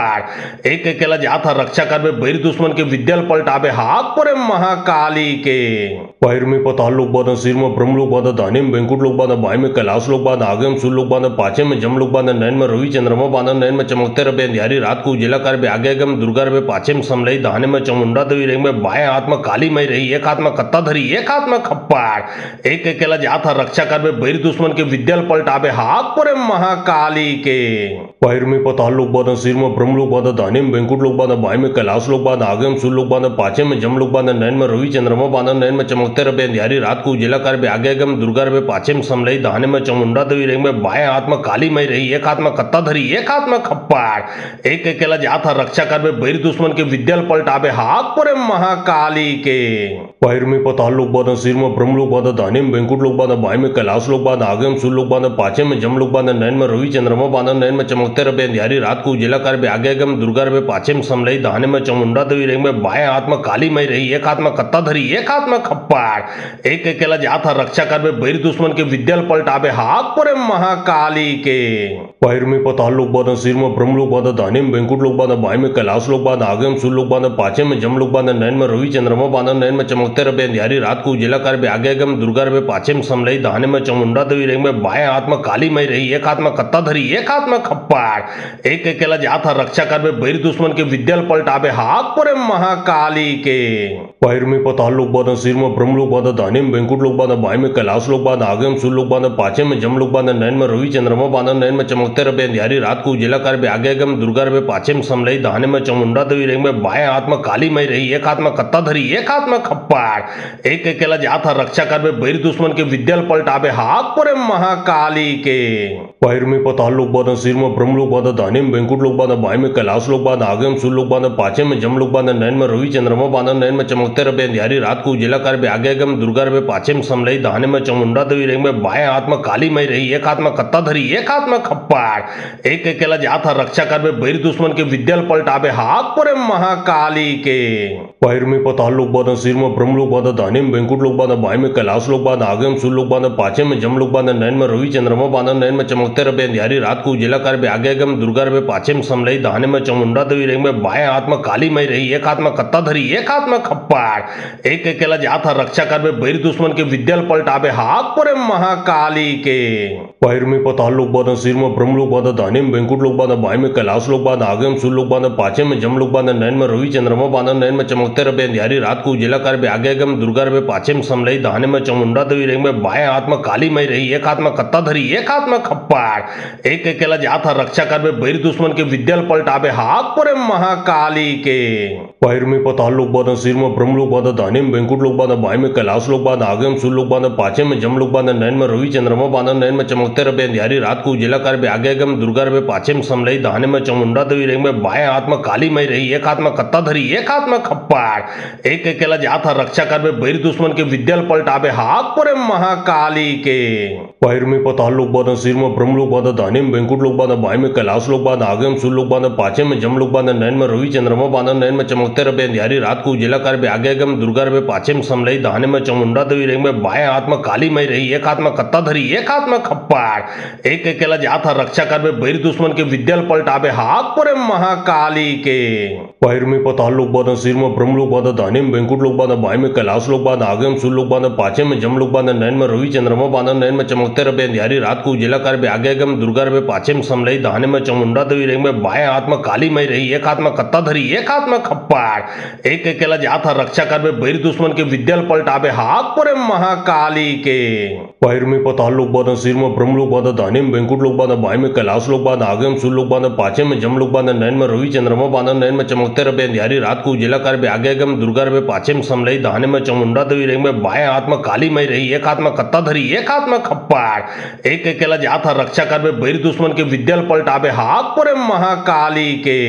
खप्पाड़ एक अकेला जात हर रक्षा करबे बैर दुश्मन के विद्याल पलटाबे हाक परे महाकाली के। पैर में पताल लोग बांधा, सिर में ब्रह्म लोग बांधा, दाहिने में वेंकुट लोग बांधा, बाएं में कैलाश लोग बांधा, आगे में सूर्य लोग बांधा, पाछे में जम लोग बांधा, नैन में रवि चंद्रमा बांधा, नैन में चमकते रहे अंधियारी रात को उजिला कर बे, आगे में दुर्गा रहे, पाछे में समलई, दाहिने में चामुंडा देवी रेंग में, बाएं हाथ में काली मई रही, एक हाथ में कत्ता धरी, एक हाथ में खप्पाड़ एक अकेला जात हर रक्षा करबे बैर दुश्मन के विद्याल पलटाबे हाक परे महाकाली के। पैर में पताल लोग बांधा, सिर में ब्रह्म लोग बांधा, दाहिने में वेंकुट लोग बांधा, बाएं में कैलाश लोग बांधा, आगे में सूर्य लोग बांधा, पाछे में जम लोग बांधा, नैन में रवि चंद्रमा बांधा, नैन में चमकते रहे अंधियारी रात को उजिला कर बे, आगे में दुर्गा रहे, पाछे में समलई, दाहिने में चामुंडा देवी रेंग में, बाएं हाथ में काली मई रही, एक हाथ में कत्ता धरी, एक हाथ में खप्पाड़ एक अकेला जात हर रक्षा करबे बैर दुश्मन के विद्याल पलटाबे हाक परे महाकाली के। पैर में पताल लोग बांधा, सिर में ब्रह्म लोग बांधा, दाहिने में वेंकुट लोग बांधा, बाएं में कैलाश लोग बांधा, आगे में सूर्य लोग बांधा, पाछे में जम लोग बांधा, नैन में रवि चंद्रमा बांधा, नैन में चमकते रहे अंधियारी रात को उजिला कर बे, आगे में दुर्गा रहे, पाछे में समलई, दाहिने में चामुंडा देवी रेंग में, बाएं हाथ में काली मई रही, एक हाथ में कत्ता धरी, एक हाथ में खप्पाड़ खप्पाड़ एक अकेला जात हर रक्षा करबे बैर दुश्मन के विद्याल पलटाबे हाक परे महाकाली के पैर में पताल लोग बांधा सिर में ब्रह्म लोग बांधा दाहिने में वेंकुट लोग बांधा बाएं में कैलाश लोग बांधा आगे में सूर्य लोग बांधा पाछे में जम लोग बांधा नैन में रवि चंद्रमा बांधा नैन में चमकते रहे अंधियारी रात को उजिला कर आगे आगे में दुर्गा रहे पाछे में समलई दाहिने में चामुंडा देवी रेंग में बाएं हाथ में काली मई रही एक हाथ में कत्ता धरी एक हाथ में खप्पाड़ एक अकेला जात हर रक्षा करबे बैर दुश्मन के विद्याल पलटाबे हाक परे महाकाली के पैर में पताल लोग बांधा सिर में ब्रह्म लोग बांधा दाहिने में वेंकुट लोग बांधा बाएं में कैलाश लोग बांधा आगे में सूर्य लोग बांधा पाछे में जम लोग बांधा नैन में रवि चंद्रमा बांधा नैन में चमकते रहे अंधियारी रात को उजिला कर आगे आगे में दुर्गा रहे पाछे में समलई दाहिने में चामुंडा देवी रेंग में बाएं हाथ में काली मई रही एक हाथ में कत्ता धरी एक हाथ में खप्पाड़ एक अकेला जात हर रक्षा करबे बैर दुश्मन के विद्याल पलटाबे हाक परे महाकाली के पैर में पताल लोग बांधा सिर में ब्रह्म लोग बांधा दाहिने में वेंकुट लोग बांधा बाएं में कैलाश लोग बांधा आगे में सूर्य लोग बांधा पाछे में जम लोग बांधा नैन में रवि चंद्रमा बांधा नैन में चमकते रहे अंधियारी रात को उजिला कर आगे आगे में दुर्गा रहे पाछे में समलई दाहिने में चामुंडा देवी रेंग में बाएं हाथ में काली मई रही एक हाथ में कत्ता धरी एक हाथ में खप्पाड़ एक अकेला जात हर रक्षा करबे बैर दुश्मन के विद्याल पलटाबे हाक परे महाकाली के पैर में पताल लोग बांधा सिर में ब्रह्म लोग बांधा दाहिने में वेंकुट लोग बांधा बाएं में कैलाश लोग बांधा आगे में सूर्य लोग बांधा पाछे में जम लोग बांधा नैन में रवि चंद्रमा बांधा नैन में चमकते रहे अंधियारी रात को उजिला कर आगे आगे में दुर्गा रहे पाछे में समलई दाहिने में चामुंडा देवी रेंग में बाएं हाथ में काली मई रही एक हाथ में कत्ता धरी एक हाथ में खप्पाड़ एक अकेला जात हर रक्षा करबे बैर दुश्मन के विद्याल पलटाबे हाक परे महाकाली के पैर में पताल लोग बांधा सिर में ब्रह्म लोग बांधा दाहिने में वेंकुट लोग बांधा बाएं में कैलाश लोग बांधा आगे में सूर्य लोग बांधा पाछे में जम लोग बांधा नैन में रवि चंद्रमा बांधा नैन में चमकते रहे अंधियारी रात को उजिला कर आगे आगे में दुर्गा रहे पाछे में समलई दाहिने में चामुंडा देवी रेंग में बाएं हाथ में काली मई रही एक हाथ में कत्ता धरी एक हाथ में खप्पाड़ एक अकेला जात हर रक्षा करबे बैर दुश्मन के विद्याल पलटाबे हाक परे महाकाली के पैर में पताल लोग बांधा सिर में ब्रह्म लोग बांधा दाहिने में वेंकुट लोग बांधा बाएं में कैलाश लोग बांधा आगे में सूर्य लोग बांधा पाछे में जम लोग बांधा नैन में रवि चंद्रमा बांधा नैन में चमकते रहे अंधियारी रात को उजिला कर आगे आगे में दुर्गा रहे पाछे में समलई दाहिने में चामुंडा देवी रेंग में बाएं हाथ में काली मई रही एक हाथ में कत्ता धरी एक हाथ में खप्पाड़ एक अकेला जात हर रक्षा करबे बैर दुश्मन के विद्याल पलटाबे हाक परे महाकाली के पैर में पताल लोग बांधा सिर में ब्रह्म लोग बांधा दाहिने में वेंकुट लोग बांधा बाएं में कैलाश लोग बांधा आगे में सूर्य लोग बांधा पाछे में जम लोग बांधा नैन में रवि चंद्रमा बांधा नैन में चमकते रहे अंधियारी रात को उजिला कर आगे आगे में दुर्गा रहे पाछे में समलई दाहिने में चामुंडा देवी रेंग में बाएं हाथ में काली मई रही एक हाथ में कत्ता धरी एक हाथ में खप्पाड़ एक अकेला जात हर रक्षा करबे बैर दुश्मन के विद्याल पलटाबे हाक परे महाकाली के पैर में पताल लोग बांधा सिर में ब्रह्म लोग बांधा दाहिने में वेंकुट लोग बांधा बाएं में कैलाश लोग बांधा आगे में सूर्य लोग बांधा पाछे में जम लोग बांधा नैन में रवि चंद्रमा बांधा नैन में चमकते रहे अंधियारी रात को उजिला कर आगे आगे में दुर्गा रहे पाछे में समलई दाहिने में चामुंडा देवी रेंग में बाएं हाथ में काली मई रही एक हाथ में कत्ता धरी एक हाथ में खप्पाड़ एक अकेला जात हर रक्षा करबे बैर दुश्मन के विद्याल पलटाबे हाक परे महाकाली के पैर में पताल लोग बांधा सिर में ब्रह्म लोग बांधा दाहिने में वेंकुट लोग बांधा बाएं में कैलाश लोग बांधा आगे में सूर्य लोग बांधा पाछे में जम लोग बांधा नैन में रवि चंद्रमा बांधा नैन में चमकते रहे अंधियारी रात को उजिला कर आगे आगे में दुर्गा रहे पाछे में समलई दाहिने में चामुंडा देवी रेंग में बाएं हाथ में काली मई रही एक हाथ में कत्ता धरी एक हाथ में खप्पाड़ एक अकेला जात हर रक्षा करबे बैर दुश्मन के विद्याल पलटाबे हाक परे महाकाली के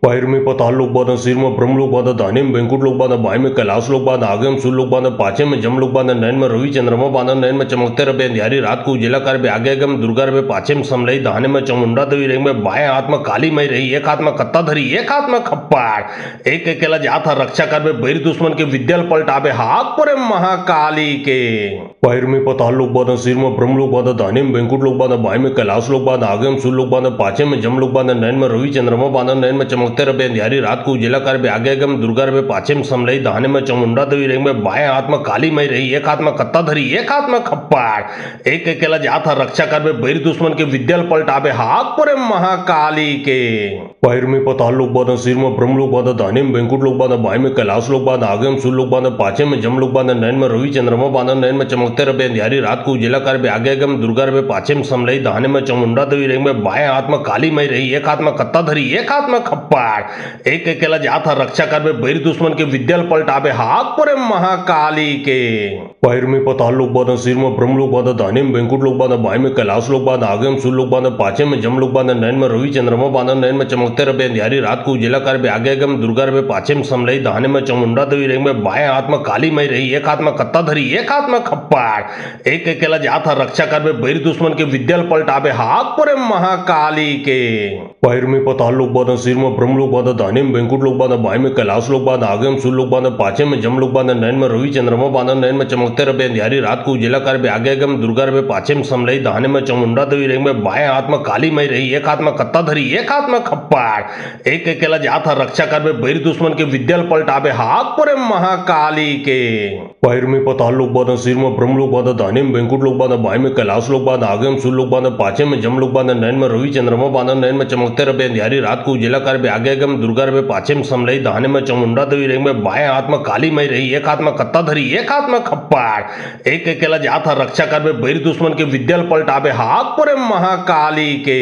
पैर में पताल लोग बांधा सिर में ब्रह्म लोग बांधा दाहिने में वेंकुट लोग बांधा बाएं में कैलाश लोग बांधा आगे में सूर्य लोग बांधा पाछे में जम लोग बांधा नैन में रवि चंद्रमा बांधा नैन में चमकते रहे अंधियारी रात को उजिला कर आगे आगे में दुर्गा रहे पाछे में समलई दाहिने में चामुंडा देवी रेंग में बाएं हाथ में काली मई रही एक हाथ में कत्ता धरी एक हाथ में खप्पाड़ एक अकेला जात हर रक्षा करबे बैर दुश्मन के विद्याल पलटाबे हाक परे महाकाली के पैर में पताल लोग बांधा सिर में ब्रह्म लोग बांधा दाहिने में वेंकुट लोग बांधा बाएं में कैलाश लोग बांधा आगे में सूर्य लोग बांधा पाछे में जम लोग बांधा नैन में रवि चंद्रमा बांधा नैन में चमकते रहे अंधियारी रात को उजिला कर आगे आगे में दुर्गा रहे पाछे में समलई दाहिने में चामुंडा देवी रेंग में बाएं हाथ में काली मई रही एक हाथ में कत्ता धरी एक हाथ में खप्पाड़ एक अकेला जात हर रक्षा करबे बैर दुश्मन के विद्याल पलटाबे हाक परे महाकाली के पैर में पताल लोग बांधा सिर में ब्रह्म लोग बांधा दाहिने में वेंकुट लोग बांधा बाएं में कैलाश लोग बांधा आगे में सूर्य लोग बांधा पाछे में जम लोग बांधा नैन में रवि चंद्रमा बांधा नैन में चमकते रहे अंधियारी रात को उजिला कर आगे आगे में दुर्गा रहे पाछे में समलई दाहिने में चामुंडा देवी रेंग में बाएं हाथ में काली मई रही एक हाथ में कत्ता धरी एक हाथ में खप्पाड़ एक अकेला जात हर रक्षा करबे बैर दुश्मन के विद्याल पलटाबे हाक परे महाकाली के पैर में पताल लोग बांधा सिर में ब्रह्म लोग बांधा दाहिने में वेंकुट लोग बांधा बाएं में कैलाश लोग बांधा आगे में सूर्य लोग बांधा पाछे में जम लोग बांधा नैन में रवि चंद्रमा बांधा नैन में चमकते चमकते रहे अंधियारी रात को उजिला कर आगे गम दुर्गा रहे पाछे में समलई दाहने में चामुंडा देवी रेंग में बाएं हाथ में काली मई रही, एक हाथ में कत्ता धरी, एक हाथ में खप्पाड़, एक अकेला जात रक्षा कर बैर दुश्मन के विद्याल पलटाबे हाथ पर महाकाली के पैर में पताल लोग बांधा, सिर में ब्रह्म लोग बांधा, दाहिने में बैंकुट लोग बांधा, बाएं में कैलाश लोग बांधा, आगे में सूर्य लोग बांधा, पाछे में जम लोग बांधा, नैन में रवि चंद्रमा बांधा, नैन में चमकते रहे अंधियारी रात को उजिला कर आगे गम दुर्गा रहे पाछे में समलई दाहने में चामुंडा देवी रेंग में बाएं हाथ में काली मई रही, एक हाथ में कत्ता धरी, एक हाथ में खप्पाड़, एक अकेला जात रक्षा कर बैर दुश्मन के विद्याल पलटाबे हाथ पर महाकाली के पैर में पताल लोग बांधा, सिर में ब्रह्म लोग बांधा, दाहिने में बैंकुट लोग बांधा, बाएं में कैलाश लोग बांधा, आगे में सूर्य लोग बांधा, पाछे में जम लोग बांधा, नैन में रवि चंद्रमा बांधा, नैन में चमकते रहे अंधियारी रात को उजिला कर आगे गम दुर्गा रहे पाछे में समलई दाहने में चामुंडा देवी रेंग में बाएं हाथ में काली मई रही, एक हाथ में कत्ता धरी, एक हाथ में खप्पाड़, एक अकेला जात रक्षा कर बैर दुश्मन के विद्याल पलटाबे हाथ पर महाकाली के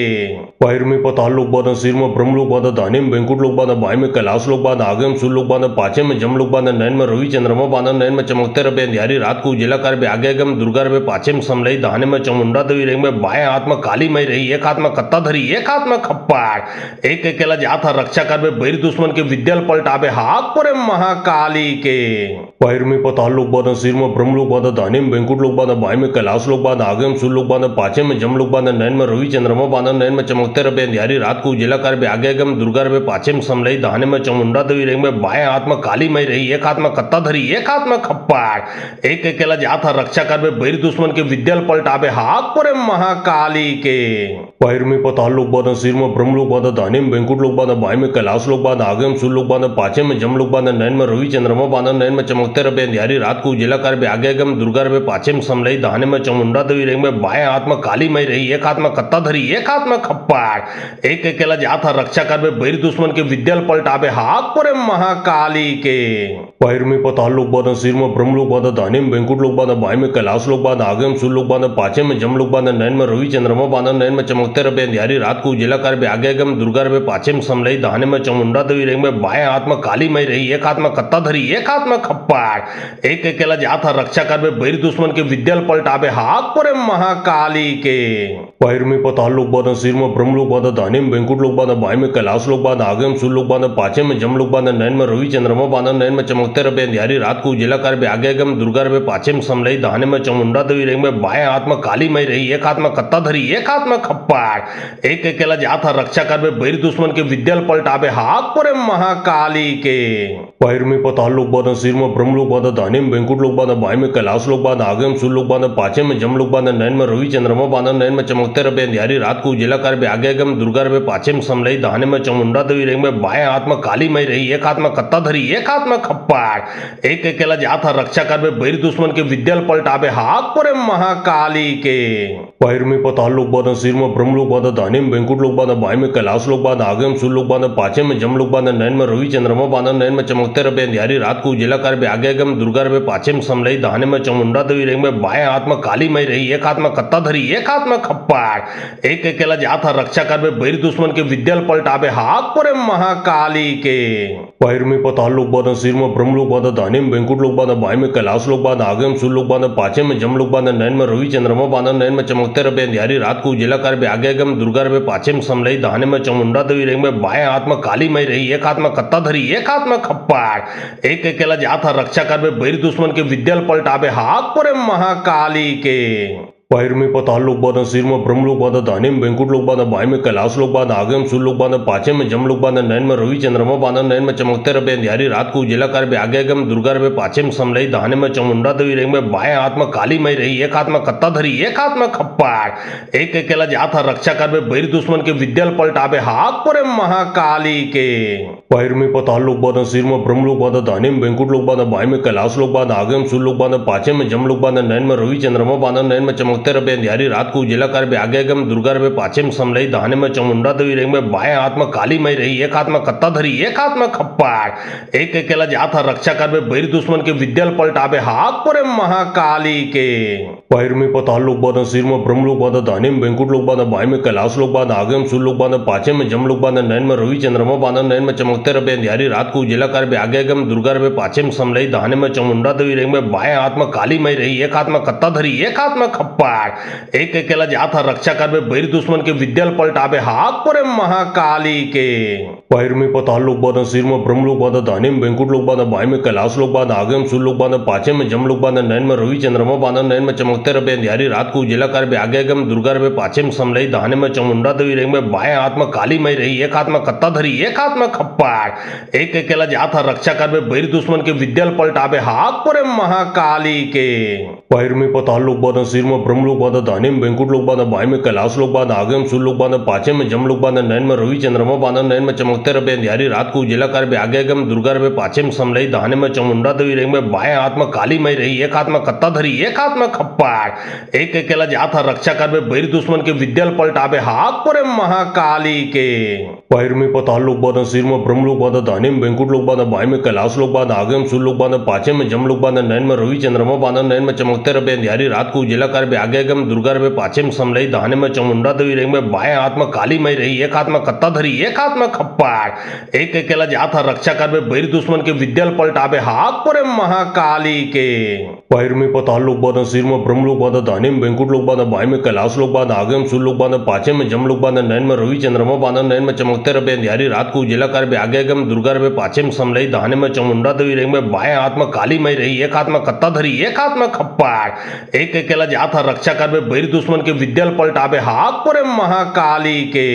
पैर में पताल लोग बांधा, सिर में ब्रह्म लोग बांधा, दाहिने में बैंकुट लोग बांधा, बाएं में कैलाश लोग बांधा, आगे में सूर्य लोग बांधा, पाछे में जम लोग बांधा, नैन में रवि चंद्रमा बांधा, नैन में चमकते रहे अंधियारी रात को उजिला कर आगे गम दुर्गा रहे पाछे में समलई दाहने में चामुंडा देवी रेंग में बाएं हाथ में काली मई रही, एक हाथ में कत्ता धरी, एक हाथ में खप्पाड़, एक अकेला जात रक्षा कर बैर दुश्मन के विद्याल पलटाबे हाथ पर महाकाली के पैर में पताल लोग बांधा, सिर में ब्रह्म लोग बांधा, दाहिने में बैंकुट लोग बांधा, बाएं में कैलाश लोग बांधा, आगे में सूर्य लोग बांधा, पाछे में जम लोग बांधा, नैन में रवि चंद्रमा बांधा, नैन में चमकते रहे अंधियारी रात को उजिला कर आगे गम दुर्गा रहे पाछे में समलई दाहने में चामुंडा देवी रेंग में बाएं हाथ में काली मई रही, एक हाथ में कत्ता धरी, एक हाथ में खप्पाड़, एक अकेला जात रक्षा कर बैर दुश्मन के विद्याल पलटाबे हाथ पर महाकाली के पैर में पताल लोग बांधा, सिर में ब्रह्म लोग बांधा, दाहिने में बैंकुट लोग बांधा, बाएं में कैलाश लोग बांधा, आगे में सूर्य लोग बांधा, पाछे में जम लोग बांधा, नैन में रवि चंद्रमा बांधा, नैन में चमकते रहे अंधियारी रात को उजिला कर आगे गम दुर्गा रहे पाछे में समलई दाहने में चामुंडा देवी रेंग में बाएं हाथ में काली मई रही, एक हाथ में कत्ता धरी, एक हाथ में खप्पाड़, एक अकेला जात रक्षा कर बैर दुश्मन के विद्याल पलटाबे हाथ पर महाकाली के पैर में पताल लोग बांधा, सिर में ब्रह्म लोग बांधा, दाहिने में बैंकुट लोग बांधा, बाएं में कैलाश लोग बांधा, आगे में सूर्य लोग बांधा, पाछे में जम लोग बांधा, नैन में रवि चंद्रमा बांधा, नैन में चमकते रहे अंधियारी रात को उजिला कर आगे गम दुर्गा रहे पाछे में समलई दाहने में चामुंडा देवी रेंग में बाएं हाथ में काली मई रही, एक हाथ में कत्ता धरी, एक हाथ में खप्पाड़, एक अकेला जात रक्षा कर बैर दुश्मन के विद्याल पलटाबे हाथ पर महाकाली के पैर में पताल लोग बांधा, सिर में ब्रह्म लोग बांधा, दाहिने में बैंकुट लोग बांधा, बाएं में कैलाश लोग बांधा, आगे में सूर्य लोग बांधा, पाछे में जम लोग बांधा, नैन में रवि चंद्रमा बांधा, नैन में चमकते रहे अंधियारी रात को उजिला कर आगे गम दुर्गा रहे पाछे में समलई दाहने में चामुंडा देवी रेंग में बाएं हाथ में काली मई रही, एक हाथ में कत्ता धरी, एक हाथ में खप्पाड़, एक अकेला जात रक्षा कर बैर दुश्मन के विद्याल पलटाबे हाथ पर महाकाली के पैर में पताल लोग बांधा, सिर में ब्रह्म लोग बांधा, दाहिने में बैंकुट लोग बांधा, बाएं में कैलाश लोग बांधा, आगे में सूर्य लोग बांधा, पाछे में जम लोग बांधा, नैन में रवि चंद्रमा बांधा, नैन में चमकते रहे अंधियारी रात को उजिला कर आगे गम दुर्गा रहे पाछे में समलई दाहने में चामुंडा देवी रेंग में बाएं हाथ में काली मई रही, एक हाथ में कत्ता धरी, एक हाथ में खप्पाड़, एक अकेला जात रक्षा कर बैर दुश्मन के विद्याल पलटाबे हाथ पर महाकाली के पैर में पताल लोग बांधा, सिर में ब्रह्म लोग बांधा, दाहिने में बैंकुट लोग बांधा, बाएं में कैलाश लोग बांधा, आगे में सूर्य लोग बांधा, पाछे में जम लोग बांधा, नैन में रवि चंद्रमा बांधा, नैन में चमकते रहे अंधियारी रात को उजिला कर आगे गम दुर्गा रहे पाछे में समलई दाहने में चामुंडा देवी रेंग में बाएं हाथ में काली मई रही, एक हाथ में कत्ता धरी, एक हाथ में खप्पाड़, एक अकेला जात रक्षा कर बैर दुश्मन के विद्याल पलटाबे हाथ पर महाकाली के पैर में पताल लोग बांधा, सिर में ब्रह्म लोग बांधा, दाहिने में बैंकुट लोग बांधा, बाएं में कैलाश लोग बांधा, आगे में सूर्य लोग बांधा, पाछे में जम लोग बांधा, नैन में रवि चंद्रमा बांधा, नैन में चमकते रहे अंधियारी रात को उजिला कर आगे गम दुर्गा रहे पाछे में समलई दाहने में चामुंडा देवी रेंग में बाएं हाथ में काली मई रही, एक हाथ में कत्ता धरी, एक हाथ में खप्पाड़, एक अकेला जात रक्षा कर बैर दुश्मन के विद्याल पलटाबे हाथ पर महाकाली के पैर में पताल लोग बांधा, सिर में ब्रह्म लोग बांधा, दाहिने में बैंकुट लोग बांधा, बाएं में कैलाश लोग बांधा, आगे में सूर्य लोग बांधा, पाछे में जम लोग बांधा, नैन में रवि चंद्रमा बांधा, नैन में चमकते रहे अंधियारी रात को उजिला कर आगे गम दुर्गा रहे पाछे में समलई दाहने में चामुंडा देवी रेंग में बाएं हाथ में काली मई रही, एक हाथ में कत्ता धरी, एक हाथ में खप्पाड़, एक अकेला जात रक्षा कर बैर दुश्मन के विद्याल पलटाबे हाथ पर महाकाली के पैर में पताल लोग बांधा, सिर में ब्रह्म लोग बांधा, दाहिने में बैंकुट लोग बांधा, बाएं में कैलाश लोग बांधा, आगे में सूर्य लोग बांधा, पाछे में जम लोग बांधा, नैन में रवि चंद्रमा बांधा, नैन में चमकते रहे अंधियारी रात को उजिला कर आगे गम दुर्गा रहे पाछे में समलई दाहने में चामुंडा देवी रेंग में बाएं हाथ में काली मई रही, एक हाथ में कत्ता धरी, एक हाथ में खप्पाड़, एक अकेला जात रक्षा कर बैर दुश्मन के विद्याल पलटाबे हाथ पर महाकाली के पैर में पताल लोग बांधा, सिर में ब्रह्म लोग बांधा, दाहिने में बैंकुट लोग बांधा, बाएं में कैलाश लोग बांधा, आगे में सूर्य लोग बांधा, पाछे में जम लोग बांधा, नैन में रवि चंद्रमा बांधा, नैन में चमकते चमकते रहे अंधियारी रात को उजिला कर आगे गम दुर्गा रहे पाछे में समलई दाहने में चामुंडा देवी रेंग में बाएं हाथ में काली मई रही, एक हाथ में कत्ता धरी, एक हाथ में खप्पाड़, एक अकेला जात रक्षा कर बैर दुश्मन के विद्याल पलटाबे हाथ पर महाकाली के पैर में पताल लोग बांधा, सिर में ब्रह्म लोग बांधा, दाहिने में बैंकुट लोग बांधा, बाएं में कैलाश लोग बांधा, आगे में सूर्य लोग बांधा, पाछे में जम लोग बांधा, नैन में रवि चंद्रमा बांधा, नैन में चमकते रहे अंधियारी रात को उजिला कर आगे गम दुर्गा रहे पाछे में समलई दाहने में चामुंडा देवी रेंग में बाएं हाथ में काली मई रही, एक हाथ में कत्ता धरी, एक हाथ में खप्पाड़, एक अकेला जात रक्षा कर बैर दुश्मन के विद्याल पलटाबे हाथ पर महाकाली के पैर में पताल लोग बांधा, सिर में ब्रह्म लोग बांधा, दाहिने में बैंकुट लोग बांधा, बाएं में कैलाश लोग बांधा, आगे में सूर्य लोग बांधा, पाछे में जम लोग बांधा, नैन में रवि चंद्रमा बांधा, नैन में चमकते रहे अंधियारी रात को उजिला कर आगे गम दुर्गा रहे पाछे में समलई दाहने में चामुंडा देवी रेंग में बाएं हाथ में काली मई रही, एक हाथ में कत्ता धरी, एक हाथ में खप्पाड़, एक अकेला जात रक्षा कर बैर दुश्मन के विद्याल पलटाबे हाथ पर महाकाली के पैर में पताल लोग बांधा, सिर में ब्रह्म लोग बांधा, दाहिने में बैंकुट लोग बांधा, बाएं में कैलाश लोग बांधा, आगे में सूर्य लोग बांधा, पाछे में जम लोग बांधा, नैन में रवि चंद्रमा बांधा, नैन में चमकते रहे अंधियारी रात को उजिला कर आगे गम दुर्गा रहे पाछे में समलई दाहने में चामुंडा देवी रेंग में बाएं हाथ में काली मई रही, एक हाथ में कत्ता धरी, एक हाथ में खप्पाड़, एक अकेला जात रक्षा कर बैर दुश्मन के विद्याल पलटाबे हाथ पर महाकाली के पैर में पताल लोग बांधा, सिर में ब्रह्म लोग बांधा, दाहिने में बैंकुट लोग बांधा, बाएं में कैलाश लोग बांधा, आगे में सूर्य लोग बांधा, पाछे में जम लोग बांधा, नैन में रवि चंद्रमा बांधा, नैन में चमकते रहे अंधियारी रात को उजिला कर आगे गम दुर्गा रहे पाछे में समलई दाहने में चामुंडा देवी रेंग में बाएं हाथ में काली मई रही, एक हाथ में कत्ता धरी, एक हाथ में खप्पाड़, एक अकेला जात रक्षा कर बैर दुश्मन के विद्याल पलटाबे हाथ पर महाकाली के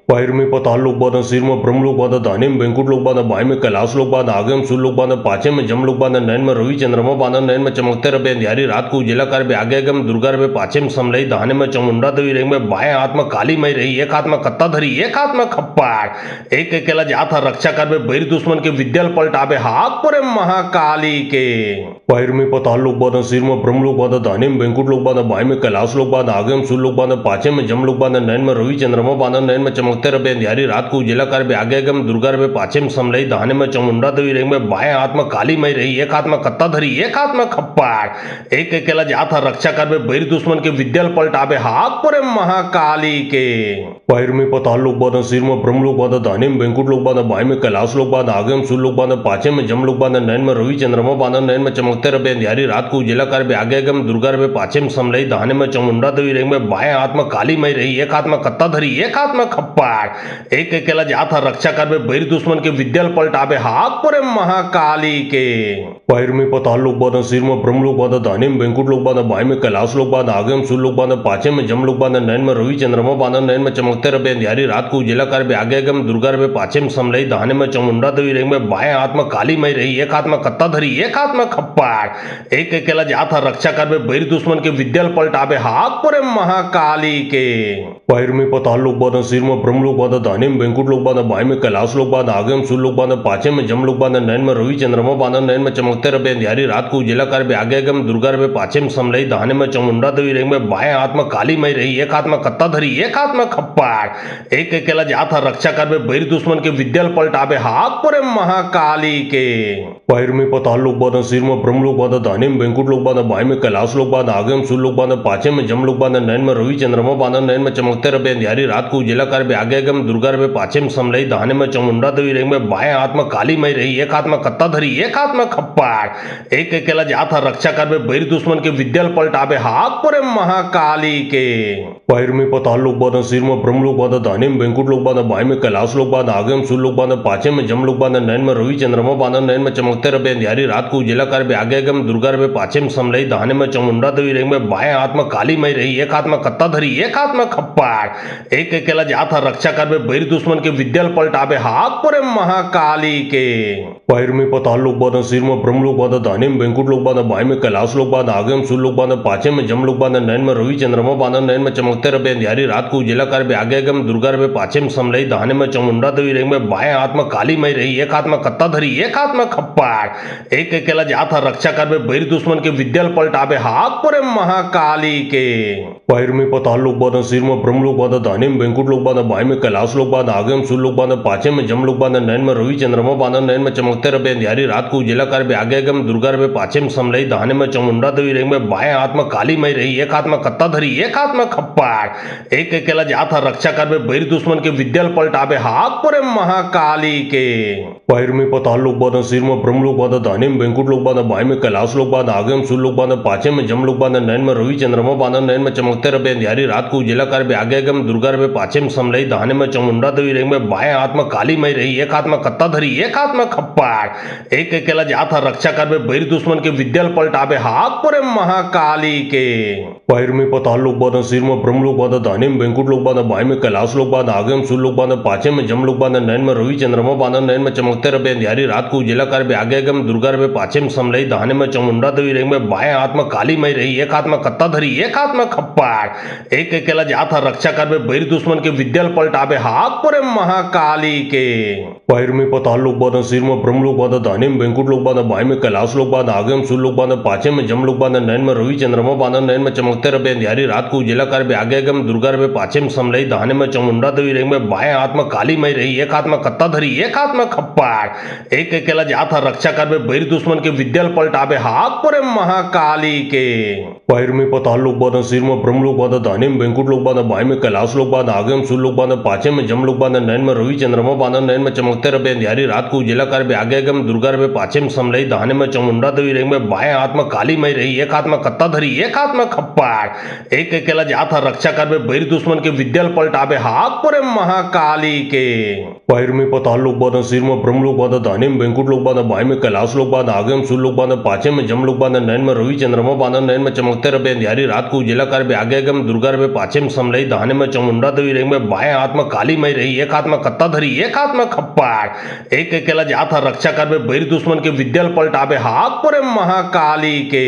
पैर में पताल लोग बांधा, सिर में ब्रह्म लोग बांधा, दाहिने में बैंकुट लोग बांधा, बाएं में कैलाश लोग बांधा, आगे में सूर्य लोग बांधा, पाछे में जम लोग बांधा, नैन में रवि चंद्रमा बांधा, नैन में चमकते रहे अंधियारी रात को उजिला कर आगे गम दुर्गा रहे पाछे में समलई दाहने में चामुंडा देवी रेंग में बाएं हाथ में काली मई रही, एक हाथ में कत्ता धरी, एक हाथ में खप्पाड़, एक अकेला जात रक्षा कर बैर दुश्मन के विद्याल पलटाबे हाथ पर महाकाली के पैर में पताल लोग बांधा, सिर में ब्रह्म लोग बांधा, दाहिने में बैंकुट लोग बांधा, बाएं में कैलाश लोग बांधा, आगे में सूर्य लोग बांधा, पाछे में जम लोग बांधा, नैन में रवि चंद्रमा बांधा, नैन में चमकते रहे अंधियारी रात को उजिला कर आगे गम दुर्गा रहे पाछे में समलई दाहने में चामुंडा देवी रेंग में बाएं हाथ में काली मई रही, एक हाथ में कत्ता धरी, एक हाथ में खप्पाड़, एक अकेला जात रक्षा कर बैर दुश्मन के विद्याल पलटाबे हाथ पर महाकाली के पैर में पताल लोग बांधा, सिर में ब्रह्म लोग बांधा, दाहिने में बैंकुट लोग बांधा, बाएं में कैलाश लोग बांधा, आगे में सूर्य लोग बांधा, पाछे में जम लोग बांधा, नैन में रवि चंद्रमा बांधा, नैन में चमकते रहे अंधियारी रात को उजिला कर आगे गम दुर्गा रहे पाछे में समलई दाहने में चामुंडा देवी रेंग में बाएं हाथ में काली मई रही, एक हाथ में कत्ता धरी, एक हाथ में खप्पाड़, एक अकेला जात रक्षा कर बैर दुश्मन के विद्याल पलटाबे हाथ पर महाकाली के पैर में पताल लोग बांधा, सिर में ब्रह्म लोग बांधा, दाहिने में बैंकुट लोग बांधा, बाएं में कैलाश लोग बांधा, आगे में सूर्य लोग बांधा, पाछे में जम लोग बांधा, नैन में रवि चंद्रमा बांधा, नैन में चमकते रहे अंधियारी रात को उजिला कर आगे गम दुर्गा रहे पाछे में समलई दाहने में चामुंडा देवी रेंग में बाएं हाथ में काली मई रही, एक हाथ में कत्ता धरी, एक हाथ में खप्पाड़, एक अकेला जात रक्षा कर बैर दुश्मन के विद्याल पलटाबे हाथ पर महाकाली के पैर में पताल लोग बांधा, सिर में ब्रह्म लोग बांधा, दाहिने में बैंकुट लोग बांधा, बाएं में कैलाश लोग बांधा, आगे में सूर्य लोग बांधा, पाछे में जम लोग बांधा, नैन में रवि चंद्रमा बांधा, नैन में चमकते रहे अंधियारी रात को उजिला कर आगे गम दुर्गा रहे पाछे में समलई दाहने में चामुंडा देवी रेंग में बाएं हाथ में काली मई रही, एक हाथ में कत्ता धरी, एक हाथ में खप्पाड़, एक अकेला जात रक्षा कर बैर दुश्मन के विद्याल पलटाबे हाथ पर महाकाली के पैर में पताल लोग बांधा, सिर में ब्रह्म लोग बांधा, दाहिने में बैंकुट लोग बांधा, बाएं में कैलाश लोग बांधा, आगे में सूर्य लोग बांधा, पाछे में जम लोग बांधा, नैन में रवि चंद्रमा बांधा, नैन में चमकते रहे अंधियारी रात को उजिला कर आगे गम दुर्गा रहे पाछे में समलई दाहने में चामुंडा देवी रेंग में बाएं हाथ में काली मई रही, एक हाथ में कत्ता धरी, एक हाथ में खप्पाड़, एक अकेला जात रक्षा कर बैर दुश्मन के विद्याल पलटाबे हाथ पर महाकाली के पैर में पताल लोग बांधा, सिर में ब्रह्म लोग बांधा, दाहिने में बैंकुट लोग बांधा, बाएं में कैलाश लोग बांधा, आगे में सूर्य लोग बांधा, पाछे में जम लोग बांधा, नैन में रवि चंद्रमा बांधा, नैन में चमकते रहे अंधियारी रात को उजिला कर आगे गम दुर्गा रहे पाछे में समलई दाहने में चामुंडा देवी रेंग में बाएं हाथ में काली मई रही, एक हाथ में कत्ता धरी, एक हाथ में खप्पाड़, एक अकेला जात रक्षा कर बैर दुश्मन के विद्याल पलटाबे हाथ पर महाकाली के पैर में पताल लोग बांधा, सिर में ब्रह्म लोग बांधा, दाहिने में बैंकुट लोग बांधा, बाएं में कैलाश लोग बांधा, आगे में सूर्य लोग बांधा, पाछे में जम लोग बांधा, नैन में रवि चंद्रमा बांधा, नैन में चमकते रहे अंधियारी रात को उजिला कर आगे गम दुर्गा रहे पाछे में समलई दाहने में चामुंडा देवी रेंग में बाएं हाथ में काली मई रही, एक हाथ में कत्ता धरी, एक हाथ में खप्पाड़, एक अकेला जात रक्षा कर बैर दुश्मन के विद्याल पलटाबे हाथ पर महाकाली के पैर में पाताल लोक बांधा, सिर में ब्रह्म लोक बांधा, दाहिने में बैंकुट लोक बांधा, बाएं में कैलाश लोक बांधा, आगे में सूर्य लोक बांधा, पाछे में जम लोक बांधा, नैन में रवि चंद्रमा बांधा, नैन में चमकते रहे अंधियारी रात को उजिला कर, आगे गम दुर्गा रहे, पाछे में समलई, दाहिने में चामुंडा देवी रही, में बाएं हाथ में काली मई रही, एक हाथ में कत्ता धरी, एक हाथ में खप्पाड़, एक अकेला जात रक्षा कर में बैर दुश्मन के विद्याल पलटावे हाथ पर महाकाली के। पैर में पाताल लोक बांधा, सिर में ब्रह्म लोक बांधा, दाहिने में बैंकुट लोक बांधा, बाएं में कैलाश लोक बांधा, आगे में सूर्य लोक बांधा, पाछे में जम लोक बांधा, नैन में रवि चंद्रमा बांधा, नैन में चमकते रहे अंधियारी रात को उजिला कर, आगे गम दुर्गा रहे, पाछे में समलई, दाहिने में चामुंडा देवी रही, में बाएं हाथ में काली मई रही, एक हाथ में कत्ता धरी, एक हाथ में खप्पाड़, एक अकेला जात रक्षा कर में बैर दुश्मन के विद्याल पलटावे हाथ पर महाकाली के। पैर में पाताल लोक बांधा, सिर में ब्रह्म लोक बांधा, दाहिने में बैंकुट लोक बांधा, बाएं में कैलाश लोक बांधा, आगे में सूर्य लोक बांधा, पाछे में जम लोक बांधा, नैन में रवि चंद्रमा बांधा, नैन में चमकते रहे अंधियारी रात को उजिला कर, आगे गम दुर्गा रहे, पाछे में समलई, दाहिने में चामुंडा देवी रही, में बाएं हाथ में काली मई रही, एक हाथ में कत्ता धरी, एक हाथ में खप्पाड़, एक अकेला जात रक्षा कर में बैर दुश्मन के विद्याल पलटावे हाथ पर महाकाली के। पैर में पाताल लोक बांधा, सिर में ब्रह्म लोक बांधा, दाहिने में बैंकुट लोक बांधा, बाएं में कैलाश लोक बांधा, आगे में सूर्य लोक बांधा, पाछे में जम लोक बांधा, नैन में रवि चंद्रमा बांधा, नैन में चमकते रहे अंधियारी रात को उजिला कर, आगे गम दुर्गा रहे, पाछे में समलई, दाहिने में चामुंडा देवी रही, में बाएं हाथ में काली मई रही, एक हाथ में कत्ता धरी, एक हाथ में खप्पाड़, एक अकेला जात रक्षा कर में बैर दुश्मन के विद्याल पलटावे हाथ पर महाकाली के। पैर में पाताल लोक बांधा, सिर में ब्रह्म लोक बांधा, दाहिने में बैंकुट लोक बांधा, बाएं में कैलाश लोक बांधा, आगे में सूर्य लोक बांधा, पाछे में जम लोक बांधा, नैन में रवि चंद्रमा बांधा, नैन में चमकते रहे अंधियारी रात को उजिला कर, आगे गम दुर्गा रहे, पाछे में समलई, दाहिने में चामुंडा देवी रही, में बाएं हाथ में काली मई रही, एक हाथ में कत्ता धरी, एक हाथ में खप्पाड़, एक अकेला जात रक्षा कर में बैर दुश्मन के विद्याल पलटावे हाथ पर महाकाली के। पैर में पाताल लोक बांधा, सिर में ब्रह्म लोक बांधा, दाहिने में बैंकुट लोक बांधा, बाएं में कैलाश लोक बांधा, आगे में सूर्य लोक बांधा, पाछे में जम लोक बांधा, नैन में रवि चंद्रमा बांधा, नैन में चमकते रहे अंधियारी रात को उजिला कर, आगे गम दुर्गा रहे, पाछे में समलई, दाहिने में चामुंडा देवी रही, में बाएं हाथ में काली मई रही, एक हाथ में कत्ता धरी, एक हाथ में खप्पाड़, एक अकेला जात रक्षा कर में बैर दुश्मन के विद्याल पलटावे हाथ पर महाकाली के।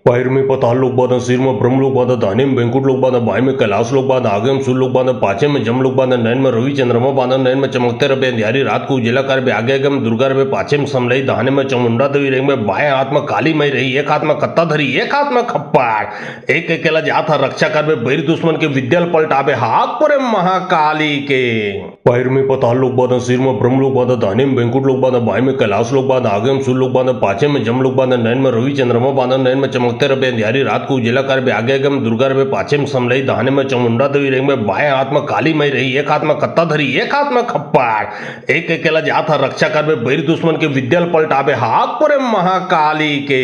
पैर में पाताल लोक बांधा, सिर में ब्रह्म लोक बांधा, दाहिने में बैंकुट लोक बांधा, बाएं में कैलाश लोक बांधा, आगे में सूर्य लोक बांधा, पाछे में जम लोक बांधा, नैन में रवि चंद्रमा बांधा, नैन में चमकते रहे अंधियारी रात को उजिला कर, आगे गम दुर्गा रहे, पाछे में समलई, दाहिने में चामुंडा देवी रही, में बाएं हाथ में काली मई रही, एक हाथ में कत्ता धरी, एक हाथ में खप्पाड़, एक अकेला जात रक्षा कर में बैर दुश्मन के विद्याल पलटावे हाथ पर महाकाली के। पैर में पाताल लोक बांधा, सिर में ब्रह्म लोक बांधा, दाहिने में बैंकुट लोक बांधा, बाएं में कैलाश लोक बांधा, आगे में सूर्य लोक बांधा, पाछे में जम लोक बांधा, नैन में रवि चंद्रमा बांधा, नैन में चमकते रहे अंधियारी रात को उजिला कर, आगे गम दुर्गा रहे, पाछे में समलई, दाहिने में चामुंडा देवी रही, में बाएं हाथ में काली मई रही, एक हाथ में कत्ता धरी, एक हाथ में खप्पाड़, एक अकेला जात रक्षा कर में बैर दुश्मन के विद्याल पलटावे हाथ पर महाकाली के।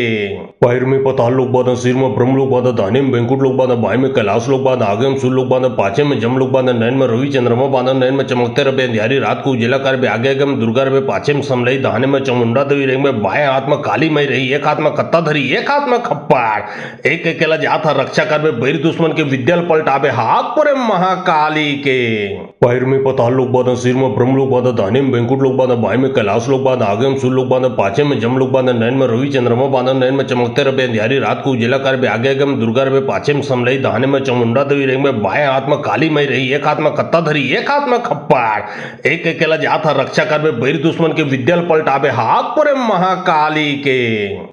पैर में पाताल लोक बांधा, सिर में ब्रह्म लोक बांधा, दाहिने में बैंकुट लोक बांधा, बाएं में कैलाश लोक बांधा, आगे में सूर्य लोक बांधा, पाछे में जम लोक बांधा, नैन में रवि चंद्रमा बांधा, नैन में चमकते रहे अंधियारी रात को उजिला कर, आगे गम दुर्गा रहे, पाछे में समलई, दाहिने में चामुंडा देवी रही, में बाएं हाथ में काली मई रही, एक हाथ में कत्ता धरी, एक हाथ में खप्पाड़, एक अकेला जात रक्षा कर में बैर दुश्मन के विद्याल पलटावे हाथ पर महाकाली के। पैर में पाताल लोक बांधा, सिर में ब्रह्म लोक बांधा, दाहिने में बैंकुट लोक बांधा, बाएं में कैलाश लोक बांधा, आगे में सूर्य लोक बांधा, पाछे में जम लोक बांधा, नैन में रवि चंद्रमा बांधा, नैन में चमकते रहे अंधियारी रात को उजिला कर, आगे गम दुर्गा रहे, पाछे में समलई, दाहिने में चामुंडा देवी रही, में बाएं हाथ में काली मई रही, एक हाथ में कत्ता धरी, एक हाथ में खप्पाड़, एक अकेला जात रक्षा कर में बैर दुश्मन के विद्याल पलटावे हाथ पर महाकाली के।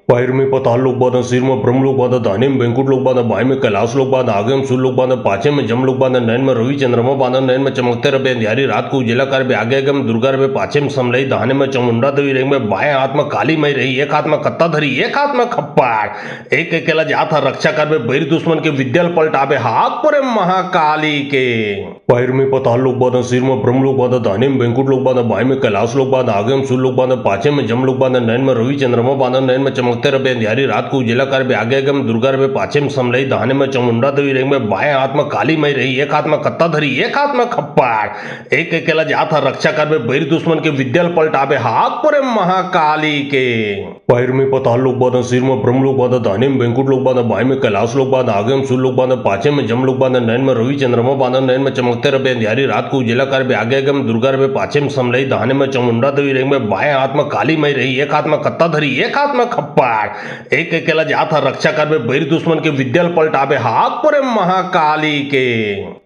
पैर में पाताल लोक बांधा, सिर में ब्रह्म लोक बांधा, दाहिने में बैंकुट लोक बांधा, बाएं में कैलाश लोक बांधा, आगे में सूर्य लोक बांधा, पाछे में जम लोक बांधा, नैन में रवि चंद्रमा बांधा, नैन में चमकते रहे अंधियारी रात को उजिला कर, आगे गम दुर्गा रहे, पाछे में समलई, दाहिने में चामुंडा देवी रही, में बाएं हाथ में काली मई रही, एक हाथ में कत्ता धरी, एक हाथ में खप्पाड़, एक अकेला जात रक्षा कर में बैर दुश्मन के विद्याल पलटावे हाथ पर महाकाली के। पैर में पाताल लोक बांधा, सिर में ब्रह्म लोक बांधा, दाहिने में बैंकुट लोक बांधा, बाएं में कैलाश लोक बांधा, आगे में सूर्य लोक बांधा, पाछे में जम लोक बांधा, नैन में रवि चंद्रमा बांधा, नैन में चमकते रहे अंधियारी रात को उजिला कर, आगे गम दुर्गा रहे, पाछे में समलई, दाहिने में चामुंडा देवी रही, में बाएं हाथ में काली मई रही, एक हाथ में कत्ता धरी, एक हाथ में खप्पाड़, एक अकेला जात रक्षा कर में बैर दुश्मन के विद्याल पलटावे हाथ पर महाकाली के। पैर में पाताल लोक बांधा, सिर में ब्रह्म लोक बांधा, दाहिने में बैंकुट लोक बांधा, बाएं में कैलाश लोक बांधा, आगे में सूर्य लोक बांधा, पाछे में जम लोक बांधा, नैन में रवि चंद्रमा बांधा, नैन में चमकते रहे अंधियारी रात को उजिला कर, आगे गम दुर्गा रहे, पाछे में समलई, दाहिने में चामुंडा देवी रही, में बाएं हाथ में काली मई रही, एक हाथ में कत्ता धरी, एक हाथ में खप्पाड़, एक अकेला जात रक्षा कर में बैर दुश्मन के विद्याल पलटावे हाथ पर महाकाली के।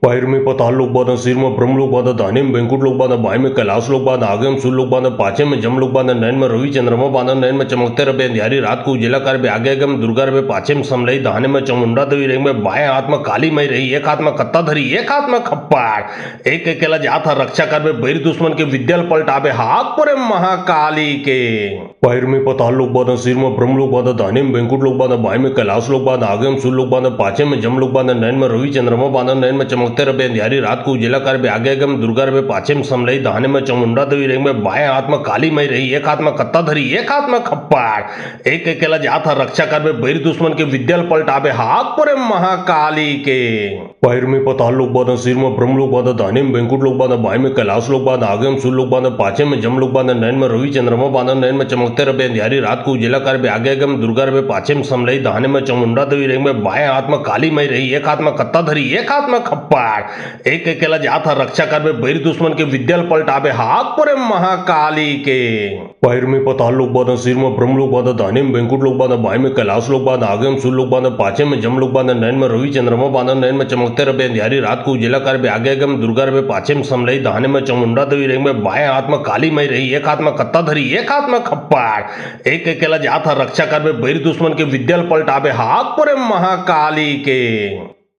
पैर में पाताल लोक बांधा, सिर में ब्रह्म लोक बांधा, दाहिने में बैंकुट लोक बांधा, बाएं में कैलाश लोक बांधा, आगे में सूर्य लोक बांधा, पाछे में जम लोक बांधा, नैन में रवि चंद्रमा बांधा, नैन में चमकते रहे अंधियारी रात को उजिला कर, आगे गम दुर्गा रहे, पाछे में समलई, दाहिने में चामुंडा देवी रही, में बाएं हाथ में काली मई रही, एक हाथ में कत्ता धरी, एक हाथ में खप्पाड़। एक अकेला जात हर रक्षा करबे, बैर दुश्मन के विद्याल पलटाबे, हाथ परे महाकाली के। पैर में पताल लोग बांधे, सिर में ब्रह्म लोग बांधे, दाहिने में वेंकुट लोग बांधे, बाएं में कैलाश लोग बांधे, आगे में सूर्य लोग बांधे, पाछे में जम लोग बांधे, नैन में रवि चंद्रमा बांधे, नैन में चमकते रहे अंधियारी रात को उजेला कर बे, आगे में दुर्गा रहे, पाछे में समलई, दाहिने में चामुंडा देवी रेंग में, बाएं हाथ में काली मई रही, एक हाथ में कत्ता धरी, एक हाथ में खप्पाड़। एक अकेला जात हर रक्षा करबे, बैर दुश्मन के विद्याल पलटाबे, हाथ परे महाकाली के। पैर में पताल लोग बांधे, सिर में ब्रह्म लोग बांधे, दाहिने में वेंकुट लोग बांधे, बाएं में कैलाश लोग बांधे, आगे में सूर्य लोग बांधे, पाछे में जम लोग बांधे, नैन में रवि चंद्रमा बांधे, नैन में चमकते रहे अंधियारी रात को उजेला कर बे, आगे में दुर्गा रहे, पाछे में समलई, दाहिने में चामुंडा देवी रेंग में, बाएं हाथ में काली मई रही, एक हाथ में कत्ता धरी, एक हाथ में खप्पाड़। एक अकेला जात हर रक्षा करबे, बैर दुश्मन के विद्याल पलटाबे, हाथ परे महाकाली के। पैर में पताल लोग बांधे, सिर में ब्रह्म लोग बांधे, दाहिने में वेंकुट लोग बांधे, बाएं में कैलाश लोग बांधे, आगे में सूर्य लोग बांधे, पाछे में जम लोग बांधे, नैन में रवि चंद्रमा बांधे, नैन में चमकते रहे अंधियारी रात को उजेला कर बे, आगे में दुर्गा रहे, पाछे में समलई, दाहिने में चामुंडा देवी रेंग में, बाएं हाथ में काली मई रही, एक हाथ में कत्ता धरी, एक हाथ में खप्पाड़। एक अकेला जात हर रक्षा करबे, बैर दुश्मन के विद्याल पलटाबे, हाथ परे महाकाली के।